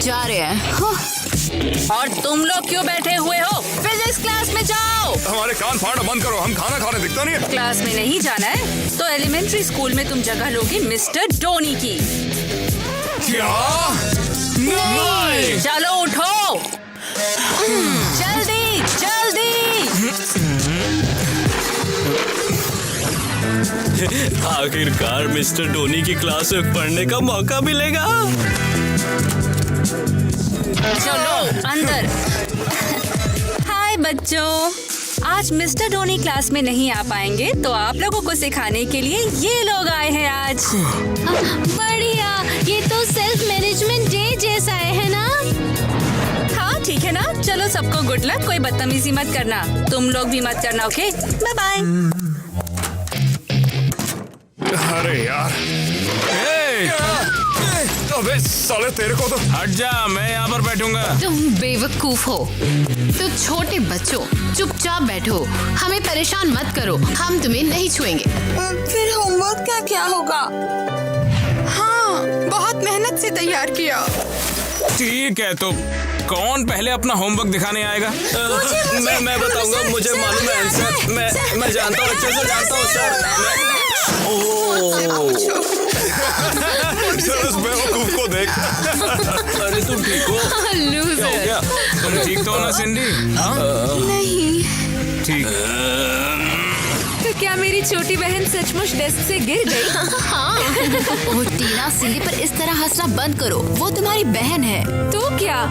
[SPEAKER 3] और तुम लोग क्यों बैठे हुए हो? फिजिक्स क्लास में जाओ।
[SPEAKER 4] हमारे कान फाड़ना बंद करो, हम खाना खाने दिखता नहीं है।
[SPEAKER 3] क्लास में नहीं जाना है तो एलिमेंट्री स्कूल में तुम जगह लोगे मिस्टर डोनी की।
[SPEAKER 4] क्या?
[SPEAKER 3] चलो उठो। जल्दी जल्दी।
[SPEAKER 11] आखिरकार मिस्टर डोनी की क्लास में पढ़ने का मौका मिलेगा।
[SPEAKER 3] चलो अंदर। हाय बच्चों, आज मिस्टर डोनी क्लास में नहीं आ पाएंगे तो आप लोगों को सिखाने के लिए ये लोग आए हैं आज।
[SPEAKER 10] बढ़िया, ये तो सेल्फ मैनेजमेंट डे जैसा है ना?
[SPEAKER 3] हाँ ठीक है ना, चलो सबको गुड लक। कोई बदतमीजी मत करना, तुम लोग भी मत करना। Okay, bye bye.
[SPEAKER 4] अरे यार, अबे साले तेरे को तो
[SPEAKER 11] हट जा, मैं यहाँ पर बैठूंगा।
[SPEAKER 12] तुम बेवकूफ हो। तो छोटे बच्चों चुपचाप बैठो, हमें परेशान मत करो, हम तुम्हें नहीं छुएंगे।
[SPEAKER 8] फिर होमवर्क का क्या होगा?
[SPEAKER 5] हाँ, बहुत मेहनत से तैयार किया।
[SPEAKER 11] ठीक है, तो कौन पहले अपना होमवर्क दिखाने आएगा? मैं बताऊंगा, मुझे मालूम है आंसर। मैं जानता हूँ, अच्छे से जानता हूँ सर।
[SPEAKER 4] उस बेवकूफ को देख।
[SPEAKER 11] अरे तुम ठीक हो? क्या हो गया? तुम ठीक तो हो ना सिंडी?
[SPEAKER 5] नहीं।
[SPEAKER 11] ठीक।
[SPEAKER 1] तो क्या मेरी छोटी बहन सचमुच डेस्क से गिर गई?
[SPEAKER 12] हाँ। वो टीना, सिंडी पर इस तरह हंसना बंद करो, वो तुम्हारी बहन है।
[SPEAKER 1] तो क्या,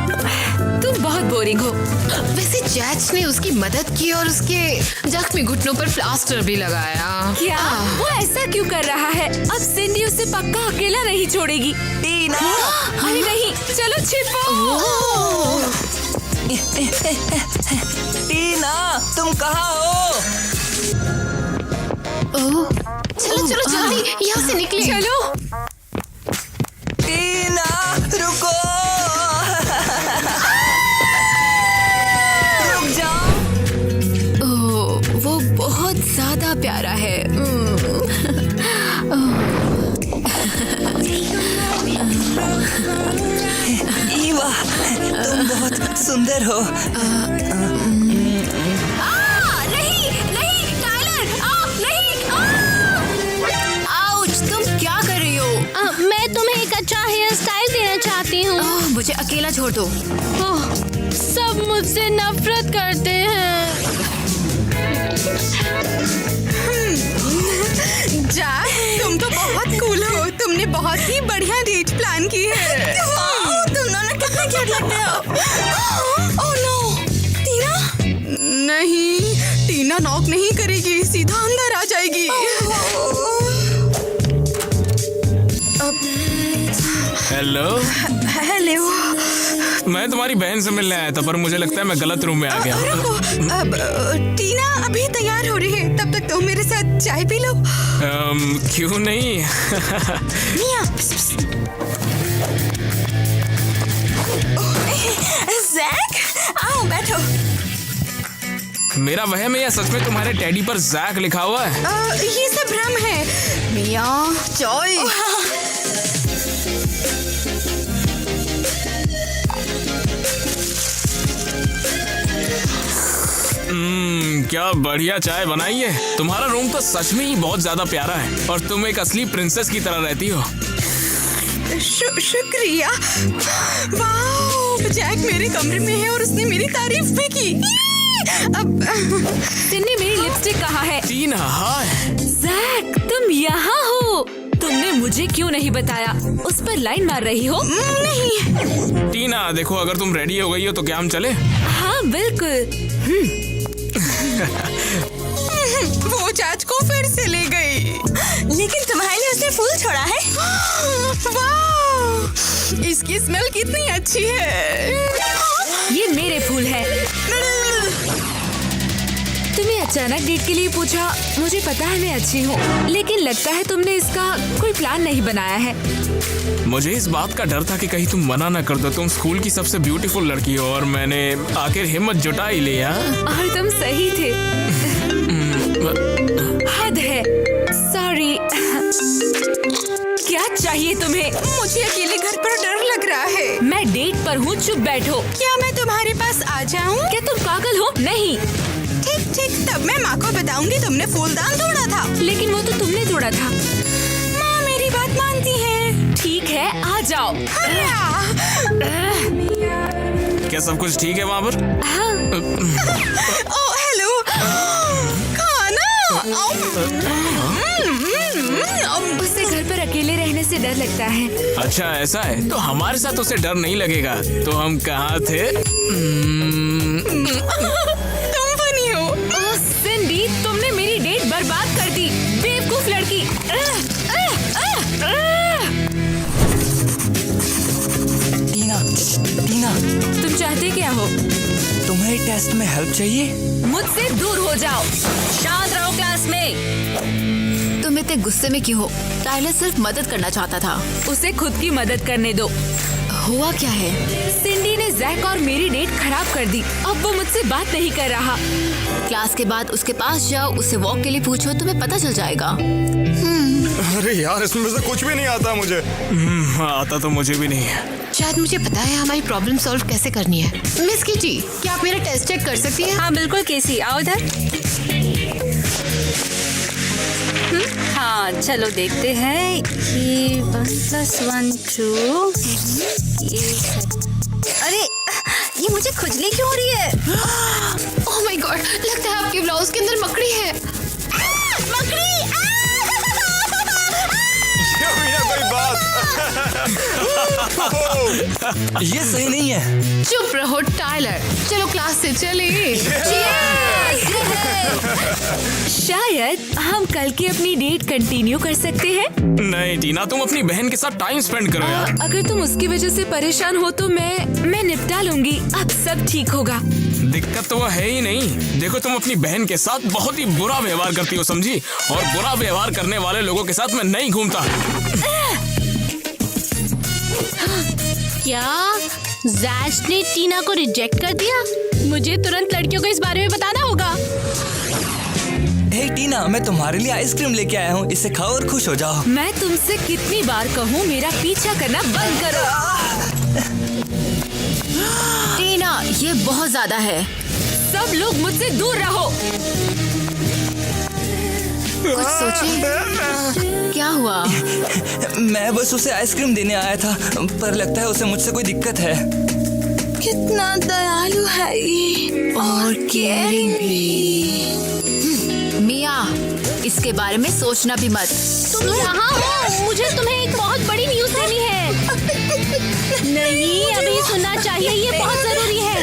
[SPEAKER 1] तुम बहुत बोरिंग हो।
[SPEAKER 12] वैसे जैज ने उसकी मदद की और उसके जख्मी घुटनों पर प्लास्टर भी लगाया।
[SPEAKER 1] क्या वो ऐसा क्यों कर रहा है? अब सिंडी उसे पक्का अकेला नहीं छोड़ेगी।
[SPEAKER 8] टीना,
[SPEAKER 1] अरे नहीं, चलो छिपो।
[SPEAKER 8] टीना, तुम कहाँ हो?
[SPEAKER 12] चलो चलो जल्दी यहाँ से निकले।
[SPEAKER 1] चलो।
[SPEAKER 8] टीना, रुको। रुक जाओ।
[SPEAKER 12] वो बहुत ज्यादा प्यारा है।
[SPEAKER 9] ईवा, तुम बहुत सुंदर हो।
[SPEAKER 12] नहीं नहीं टाइलर, नहीं। आउच, तुम क्या कर रही हो?
[SPEAKER 10] मैं तुम्हें एक अच्छा हेयर स्टाइल देना चाहती हूँ।
[SPEAKER 12] मुझे अकेला छोड़ दो।
[SPEAKER 10] सब मुझसे नफरत करते हैं।
[SPEAKER 5] जैक, तुम तो बहुत कूल हो। तुमने बहुत ही बढ़िया डेट प्लान की है।
[SPEAKER 8] तुम दोनों कितने क्यूट लगते हो। ओह नो, टीना।
[SPEAKER 5] नहीं, टीना नॉक नहीं करेगी, सीधा अंदर आ जाएगी।
[SPEAKER 11] हेलो।
[SPEAKER 5] हेलो।
[SPEAKER 11] मैं तुम्हारी बहन से मिलने आया था, पर मुझे लगता है मैं गलत रूम में आ गया।
[SPEAKER 5] रुको, अब टीना अभी तैयार हो रही है, तब तक तुम मेरे साथ चाय पी लो।
[SPEAKER 11] क्यों नहीं?
[SPEAKER 5] मिया।
[SPEAKER 8] जैक, आओ बैठो।
[SPEAKER 11] मेरा वहम है या सच में तुम्हारे टेडी पर जैक लिखा हुआ है?
[SPEAKER 5] ये सब भ्रम है। मिया, चाय।
[SPEAKER 11] क्या बढ़िया चाय बनाई है। तुम्हारा रूम तो सच में ही बहुत ज्यादा प्यारा है और तुम एक असली प्रिंसेस की तरह रहती हो।
[SPEAKER 5] शुक्रिया। वाह, जैक मेरे कमरे में है और उसने मेरी तारीफ भी की। अब
[SPEAKER 1] सिंडी, मेरी लिपस्टिक कहाँ है?
[SPEAKER 11] टीना, हाय।
[SPEAKER 1] जैक, तुम यहाँ हो? तुमने मुझे क्यों नहीं बताया? उस पर लाइन मार रही हो?
[SPEAKER 5] नहीं।
[SPEAKER 11] टीना देखो, अगर तुम रेडी हो गई हो तो क्या हम चले?
[SPEAKER 1] हाँ बिल्कुल।
[SPEAKER 5] वो चाच को फिर से ले गई।
[SPEAKER 8] लेकिन तुम्हारे लिए उसने फूल छोड़ा है।
[SPEAKER 5] वाह, इसकी स्मेल कितनी अच्छी है।
[SPEAKER 1] ये मेरे फूल है। तुम्हें अचानक डेट के लिए पूछा, मुझे पता है मैं अच्छी हूँ, लेकिन लगता है तुमने इसका कोई प्लान नहीं बनाया है।
[SPEAKER 11] मुझे इस बात का डर था कि कहीं तुम मना न कर दो। तुम स्कूल की सबसे ब्यूटीफुल लड़की हो और मैंने आखिर हिम्मत जुटा ही लिया।
[SPEAKER 1] और तुम सही थे। हद है। सॉरी। क्या चाहिए तुम्हें?
[SPEAKER 5] मुझे अकेले घर पर डर लग रहा है।
[SPEAKER 1] मैं डेट पर हूँ, चुप बैठो।
[SPEAKER 5] क्या मैं तुम्हारे पास आ जाऊँ?
[SPEAKER 1] क्या तुम पागल हो? नहीं।
[SPEAKER 5] ठीक ठीक, तब मैं माँ को बताऊंगी तुमने फूलदान तोड़ा था।
[SPEAKER 1] लेकिन वो तो तुमने तोड़ा था।
[SPEAKER 5] माँ मेरी बात मानती है।
[SPEAKER 1] ठीक है, आ जाओ।
[SPEAKER 11] क्या सब कुछ ठीक है वहाँ पर?
[SPEAKER 5] ओह हेलो, खाना।
[SPEAKER 1] उसे घर पर अकेले रहने से डर लगता है।
[SPEAKER 11] अच्छा ऐसा है, तो हमारे साथ उसे डर नहीं लगेगा। तो हम कहाँ थे?
[SPEAKER 5] तुम फनी हो।
[SPEAKER 1] ओह सिंडी, तुमने मेरी डेट बर्बाद कर दी, बेवकूफ लड़की।
[SPEAKER 9] टीना, टीना,
[SPEAKER 1] तुम चाहते क्या हो?
[SPEAKER 9] तुम्हें टेस्ट में हेल्प चाहिए?
[SPEAKER 1] मुझसे दूर हो जाओ।
[SPEAKER 3] शांत रहो क्लास में।
[SPEAKER 2] तुम इतने गुस्से में क्यों हो? टाइलर सिर्फ मदद करना चाहता था।
[SPEAKER 1] उसे खुद की मदद करने दो।
[SPEAKER 2] हुआ क्या है?
[SPEAKER 1] सिंडी ने जैक और मेरी डेट खराब कर दी। अब वो मुझसे बात नहीं कर रहा।
[SPEAKER 2] क्लास के बाद उसके पास जाओ, उसे वॉक के लिए पूछो, तुम्हें पता चल जाएगा।
[SPEAKER 4] अरे यार, इसमें से कुछ भी नहीं आता मुझे।
[SPEAKER 11] आता तो मुझे भी नहीं है।
[SPEAKER 12] शायद मुझे पता है हमारी प्रॉब्लम सॉल्व कैसे करनी है। मिस किटी, क्या आप मेरा टेस्ट चेक कर सकती हैं?
[SPEAKER 3] हाँ बिल्कुल केसी, आओ इधर। हाँ चलो देखते हैं। ये 1+1 2। अरे ये मुझे खुजली क्यों हो रही है?
[SPEAKER 12] ओह माय गॉड, लगता है आपके ब्लाउज के अंदर मकड़ी है।
[SPEAKER 5] मकड़ी।
[SPEAKER 4] कोई बात।
[SPEAKER 9] ये सही नहीं है।
[SPEAKER 12] चुप रहो टाइलर, चलो क्लास से चले।
[SPEAKER 1] शायद हम कल की अपनी डेट कंटिन्यू कर सकते हैं।
[SPEAKER 11] नहीं टीना, तुम अपनी बहन के साथ टाइम स्पेंड करो यार।
[SPEAKER 1] अगर तुम उसकी वजह से परेशान हो तो मैं निपटा लूंगी। अब सब ठीक होगा।
[SPEAKER 11] दिक्कत तो वो है ही नहीं। देखो तुम अपनी बहन के साथ बहुत ही बुरा व्यवहार करती हो, समझी? और बुरा व्यवहार करने वाले लोगों के साथ मैं नहीं घूमता।
[SPEAKER 10] क्या जैश ने टीना को रिजेक्ट कर दिया? मुझे तुरंत लड़कियों को इस बारे में बताना होगा।
[SPEAKER 9] हे टीना, मैं तुम्हारे लिए आइसक्रीम लेके आया हूँ, इसे खाओ और खुश हो जाओ।
[SPEAKER 1] मैं तुमसे कितनी बार कहूँ मेरा पीछा करना बंद करो।
[SPEAKER 2] टीना, ये बहुत ज्यादा है।
[SPEAKER 1] सब लोग मुझसे दूर रहो।
[SPEAKER 2] कुछ सोचिए, क्या हुआ?
[SPEAKER 9] मैं बस उसे आइसक्रीम देने आया था, पर लगता है उसे मुझसे कोई दिक्कत है।
[SPEAKER 8] कितना दयालु है ये
[SPEAKER 2] और केयरिंग भी। मिया, इसके बारे में सोचना भी मत।
[SPEAKER 10] तुम यहाँ हो, मुझे तुम्हें एक बहुत बड़ी न्यूज़ देनी है। नहीं, अभी सुनना चाहिए, ये बहुत जरूरी है।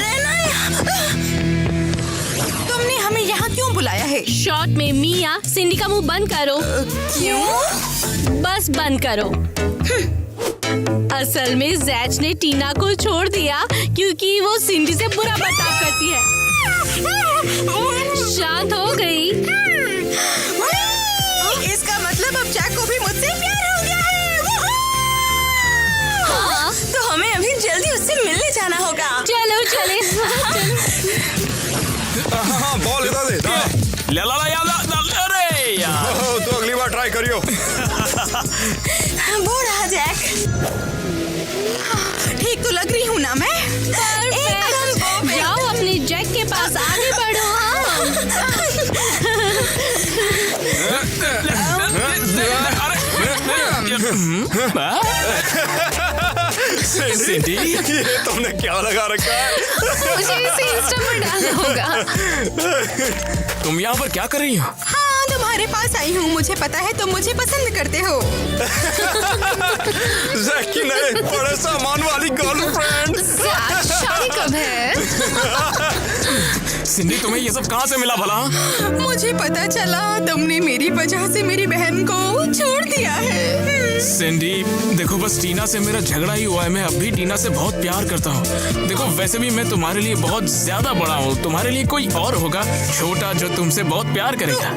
[SPEAKER 5] तुमने हमें यहाँ क्यों बुलाया है?
[SPEAKER 10] शॉर्ट में मिया, सिंडी का मुंह बंद करो।
[SPEAKER 5] क्यों?
[SPEAKER 10] बस बंद करो। असल में जैच ने टीना को छोड़ दिया क्योंकि वो सिंडी से बुरा बर्ताव करती है। शांत हो गई।
[SPEAKER 5] इसका मतलब अब जैक को भी मुझसे प्यार हो गया है।
[SPEAKER 8] हाँ, तो हमें अभी जल्दी उससे मिलने जाना होगा।
[SPEAKER 10] चलो चले।
[SPEAKER 4] हाँ, बॉल इधर दे।
[SPEAKER 11] अरे यार,
[SPEAKER 4] तो अगली बार ट्राई करियो।
[SPEAKER 8] वो रहा जैक।
[SPEAKER 5] ठीक तो लग रही हूँ ना मैं?
[SPEAKER 10] जाओ अपने जैक के पास आगे बढ़ो।
[SPEAKER 11] सिंडी,
[SPEAKER 4] ये तुमने क्या लगा रखा है?
[SPEAKER 12] मुझे इसे इंस्टा पर डालना होगा।
[SPEAKER 11] तुम यहाँ पर क्या कर रही हो?
[SPEAKER 5] हाँ, तुम्हारे पास आई हूँ। मुझे पता है तुम मुझे पसंद करते हो।
[SPEAKER 4] जैक की नए बड़े सामान वाली गर्लफ्रेंड।
[SPEAKER 12] शादी कब है?
[SPEAKER 11] सिंडी, तुम्हें ये सब कहाँ से मिला भला?
[SPEAKER 5] मुझे पता चला तुमने मेरी वजह से मेरी बहन को छोड़ दिया है।
[SPEAKER 11] सिंडी, देखो बस टीना से मेरा झगड़ा ही हुआ है। मैं अब भी टीना से बहुत प्यार करता हूँ। देखो वैसे भी मैं तुम्हारे लिए बहुत ज्यादा बड़ा हूँ। तुम्हारे लिए कोई और होगा छोटा जो तुमसे बहुत प्यार करेगा।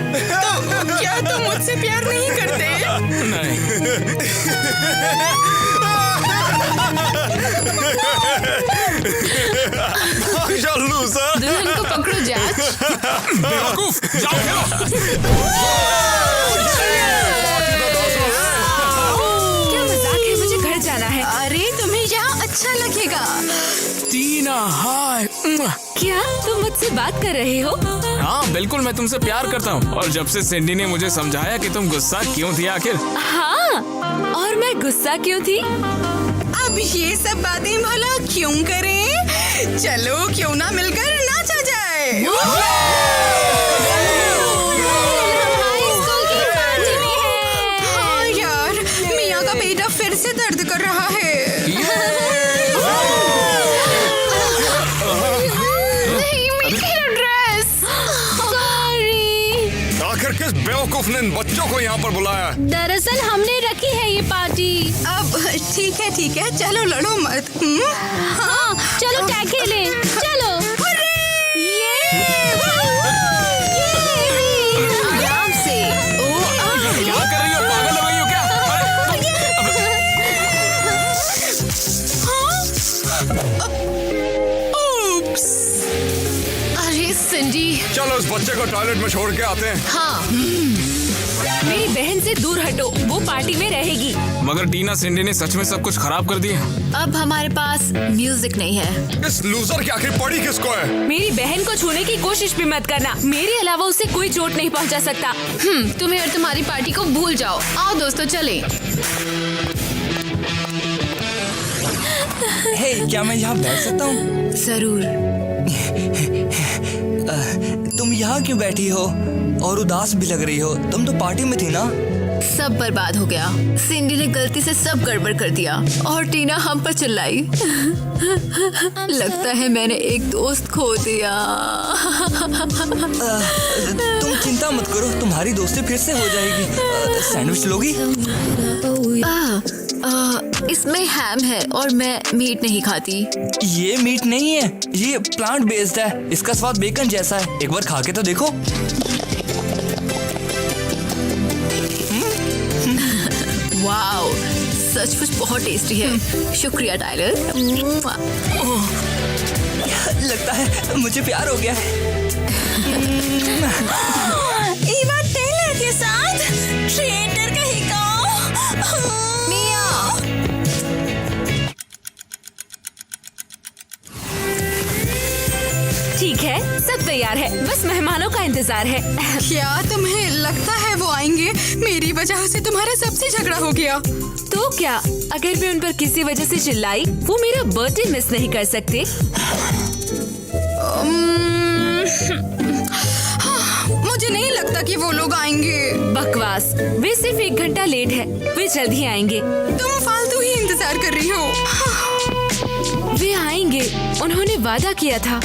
[SPEAKER 5] तो क्या तुम मुझसे प्यार नहीं करते?
[SPEAKER 11] नहीं।
[SPEAKER 12] दुल्हन को पकड़ो जैक।
[SPEAKER 11] बेवकूफ, जाओ खेलो।
[SPEAKER 1] क्या मजाक है, मुझे घर जाना है।
[SPEAKER 5] अरे तुम्हें यहाँ अच्छा लगेगा।
[SPEAKER 11] टीना, हाय।
[SPEAKER 1] क्या तुम मुझसे बात कर रहे हो?
[SPEAKER 11] हाँ बिल्कुल, मैं तुमसे प्यार करता हूँ। और जब से सिंडी ने मुझे समझाया कि तुम गुस्सा क्यों थी आखिर।
[SPEAKER 1] हाँ, और मैं गुस्सा क्यों थी?
[SPEAKER 5] अब ये सब बातें भला क्यों करें? चलो क्यों ना मिलकर नाचा जाए। हाँ यार, मिया का पेट अब फिर से दर्द कर रहा है।
[SPEAKER 4] आखिर किस बेवकूफ ने इन बच्चों को यहाँ पर बुलाया?
[SPEAKER 10] दरअसल हमने रखी है ये पार्टी।
[SPEAKER 5] अब ठीक है, चलो लड़ो मत।
[SPEAKER 10] हाँ, चलो टैग खेलें। चलो।
[SPEAKER 2] आराम से।
[SPEAKER 11] क्या कर रही हो? पागल हो गई हो क्या?
[SPEAKER 12] अरे सिंडी।
[SPEAKER 4] चलो इस बच्चे को टॉयलेट में छोड़ के आते हैं।
[SPEAKER 12] हाँ,
[SPEAKER 1] मेरी बहन से दूर हटो, वो पार्टी में रहेगी।
[SPEAKER 11] मगर टीना सिंडी ने सच में सब कुछ खराब कर दिया।
[SPEAKER 2] अब हमारे पास म्यूजिक नहीं है।
[SPEAKER 4] इस लूजर की आखिर पड़ी किसको है?
[SPEAKER 1] मेरी बहन को छूने की कोशिश भी मत करना, मेरे अलावा उसे कोई चोट नहीं पहुंचा सकता।
[SPEAKER 12] तुम्हें और तुम्हारी पार्टी को भूल जाओ। आओ दोस्तों चलें।
[SPEAKER 9] हे, क्या मैं यहाँ बैठ सकता हूँ?
[SPEAKER 2] जरूर।
[SPEAKER 9] तुम यहाँ क्यों बैठी हो और उदास भी लग रही हो? तुम तो पार्टी में थी ना?
[SPEAKER 2] सब बर्बाद हो गया। सिंडी ने गलती से सब गड़बड़ कर दिया और टीना हम पर चिल्लाई। लगता है मैंने एक दोस्त खो दिया।
[SPEAKER 9] तुम चिंता मत करो, तुम्हारी दोस्ती फिर से हो जाएगी। सैंडविच लोगी?
[SPEAKER 2] इसमें हैम है और मैं मीट नहीं खाती।
[SPEAKER 9] ये मीट नहीं है, ये प्लांट बेस्ड है। इसका स्वाद बेकन जैसा है, एक बार खा के तो देखो।
[SPEAKER 2] वाओ, सचमुच बहुत टेस्टी है। शुक्रिया टाइलर।
[SPEAKER 9] लगता है मुझे प्यार हो गया है।
[SPEAKER 8] ईवा टेलर के साथ ट्रेटर कहेगा।
[SPEAKER 1] ठीक है, सब तैयार है, बस मेहमानों का इंतजार है।
[SPEAKER 5] क्या तुम्हें लगता है वो आएंगे? मेरी वजह से तुम्हारा सबसे झगड़ा हो गया।
[SPEAKER 1] तो क्या, अगर मैं उन पर किसी वजह से चिल्लाई, वो मेरा बर्थडे मिस नहीं कर सकते।
[SPEAKER 5] मुझे नहीं लगता कि वो लोग आएंगे।
[SPEAKER 1] बकवास, वे सिर्फ 1 घंटा लेट है, वे जल्द ही आएंगे।
[SPEAKER 5] तुम फालतू ही इंतजार कर रही हो।
[SPEAKER 1] वे आएंगे, उन्होंने वादा किया था।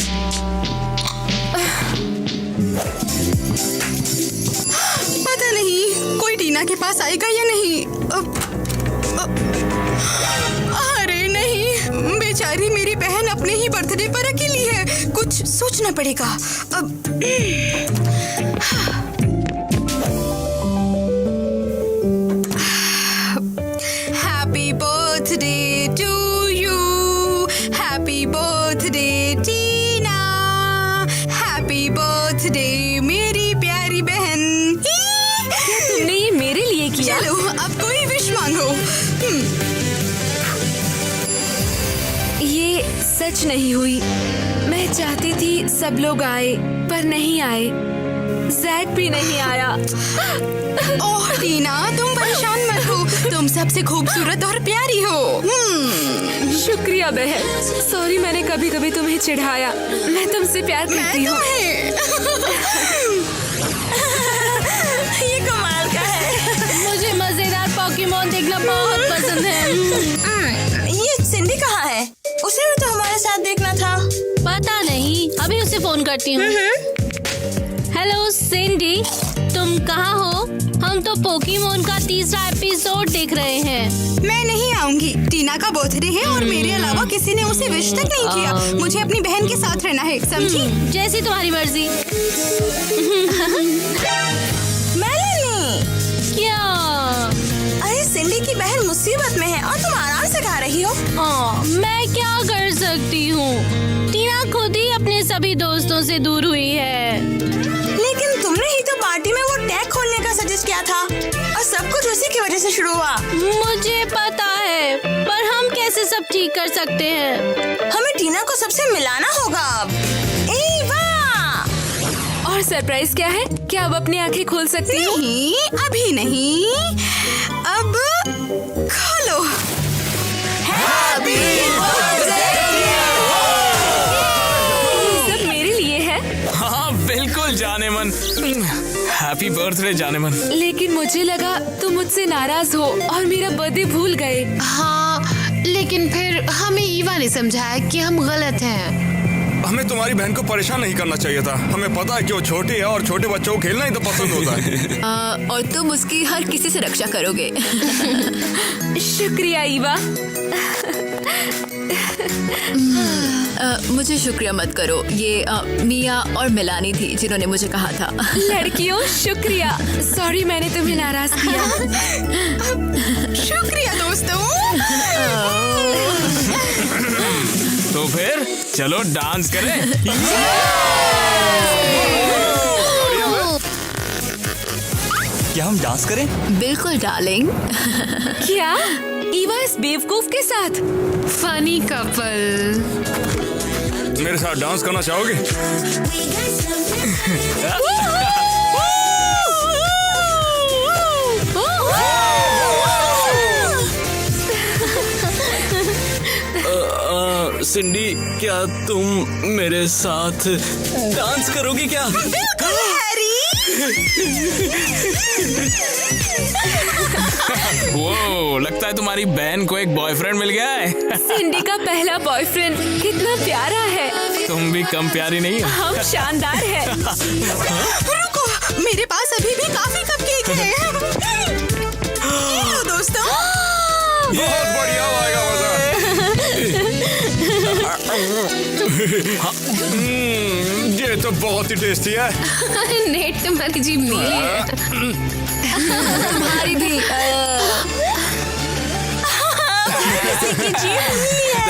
[SPEAKER 5] पता नहीं कोई टीना के पास आएगा या नहीं। अरे नहीं, बेचारी मेरी बहन अपने ही बर्थडे पर अकेली है। कुछ सोचना पड़ेगा। Happy birthday to you, happy birthday Tina, happy birthday मेरी प्यारी बहन।
[SPEAKER 1] क्या तुमने ये मेरे लिए किया?
[SPEAKER 5] चलो अब कोई विश मांगो।
[SPEAKER 1] ये सच नहीं हुई। मैं चाहती थी सब लोग आए, पर नहीं आए। जैक भी नहीं आया।
[SPEAKER 5] ओह टीना, तुम परेशान मत हो, तुम सबसे खूबसूरत और प्यारी हो।
[SPEAKER 1] शुक्रिया बहन, सॉरी मैंने कभी कभी तुम्हें चिढ़ाया। मैं तुमसे प्यार करती हूँ।
[SPEAKER 8] ये कमाल का है।
[SPEAKER 10] मुझे मजेदार पोकेमोन देखना बहुत पसंद है।
[SPEAKER 8] ये सिंडी कहाँ है? उसे भी तो हमारे साथ देखना था।
[SPEAKER 10] पता नहीं, अभी उसे फोन करती हूँ। हेलो सिंडी, तुम कहाँ हो? हम तो पोकेमोन का 3रा एपिसोड देख रहे हैं।
[SPEAKER 5] मैं नहीं आऊंगी, टीना का बर्थडे है और मेरे अलावा किसी ने उसे विश तक नहीं किया। मुझे अपनी बहन के साथ रहना है, समझी?
[SPEAKER 10] जैसी तुम्हारी मर्जी।
[SPEAKER 8] मेलानी,
[SPEAKER 10] क्या?
[SPEAKER 8] अरे सिंडी की बहन मुसीबत में है और तुम आराम से गा रही हो।
[SPEAKER 10] मैं क्या कर सकती हूँ? टीना खुद ही अपने सभी दोस्तों से दूर हुई है।
[SPEAKER 8] लेकिन तुमने ही तो पार्टी में वो टैग खोलने का सजेस्ट किया था और सब कुछ उसी की वजह से शुरू हुआ।
[SPEAKER 10] मुझे पता है, पर हम कैसे सब ठीक कर सकते हैं?
[SPEAKER 8] हमें टीना को सबसे मिलाना होगा अब।
[SPEAKER 1] और सरप्राइज क्या है? क्या अब अपनी आंखें खोल सकती हो?
[SPEAKER 5] नहीं, अभी नहीं, अब खोलो। Happy birthday.
[SPEAKER 11] हैप्पी बर्थडे जाने मन।
[SPEAKER 1] लेकिन मुझे लगा तुम मुझसे नाराज हो और मेरा बर्थडे भूल गए।
[SPEAKER 12] हाँ, लेकिन फिर हमें ईवा ने समझाया कि हम गलत हैं।
[SPEAKER 4] हमें तुम्हारी बहन को परेशान नहीं करना चाहिए था। हमें पता है कि वो छोटी है और छोटे बच्चों को खेलना ही तो पसंद होता है।
[SPEAKER 2] और तुम उसकी हर किसी से रक्षा करोगे।
[SPEAKER 1] शुक्रिया ईवा।
[SPEAKER 2] मुझे शुक्रिया मत करो, ये मिया और मिलानी थी जिन्होंने मुझे कहा था।
[SPEAKER 1] लड़कियों शुक्रिया। सॉरी मैंने तुम्हें नाराज किया।
[SPEAKER 5] शुक्रिया दोस्तों।
[SPEAKER 11] तो फिर चलो डांस करें।
[SPEAKER 9] क्या हम डांस करें?
[SPEAKER 2] बिल्कुल डार्लिंग।
[SPEAKER 1] क्या ईवा इस बेवकूफ के साथ?
[SPEAKER 12] Funny couple.
[SPEAKER 4] मेरे साथ डांस करना चाहोगे?
[SPEAKER 9] सिंडी, क्या तुम मेरे साथ डांस करोगी क्या?
[SPEAKER 5] बिल्कुल हैरी।
[SPEAKER 11] वो लगता है तुम्हारी बहन को एक बॉयफ्रेंड मिल गया है।
[SPEAKER 1] सिंडी का पहला बॉयफ्रेंड कितना प्यारा है।
[SPEAKER 11] तुम भी कम प्यारी नहीं हो।
[SPEAKER 1] हम शानदार है।
[SPEAKER 5] रुको, मेरे पास अभी भी काफी कपकेक है। लो दोस्तों।
[SPEAKER 4] बहुत बढ़िया आएगा मजा। ये तो बहुत ही टेस्टी है।
[SPEAKER 12] नेट तुम्हारी जीभ नीली है।
[SPEAKER 2] तुम्हारी भी।
[SPEAKER 8] किसी की जीभ नीली है।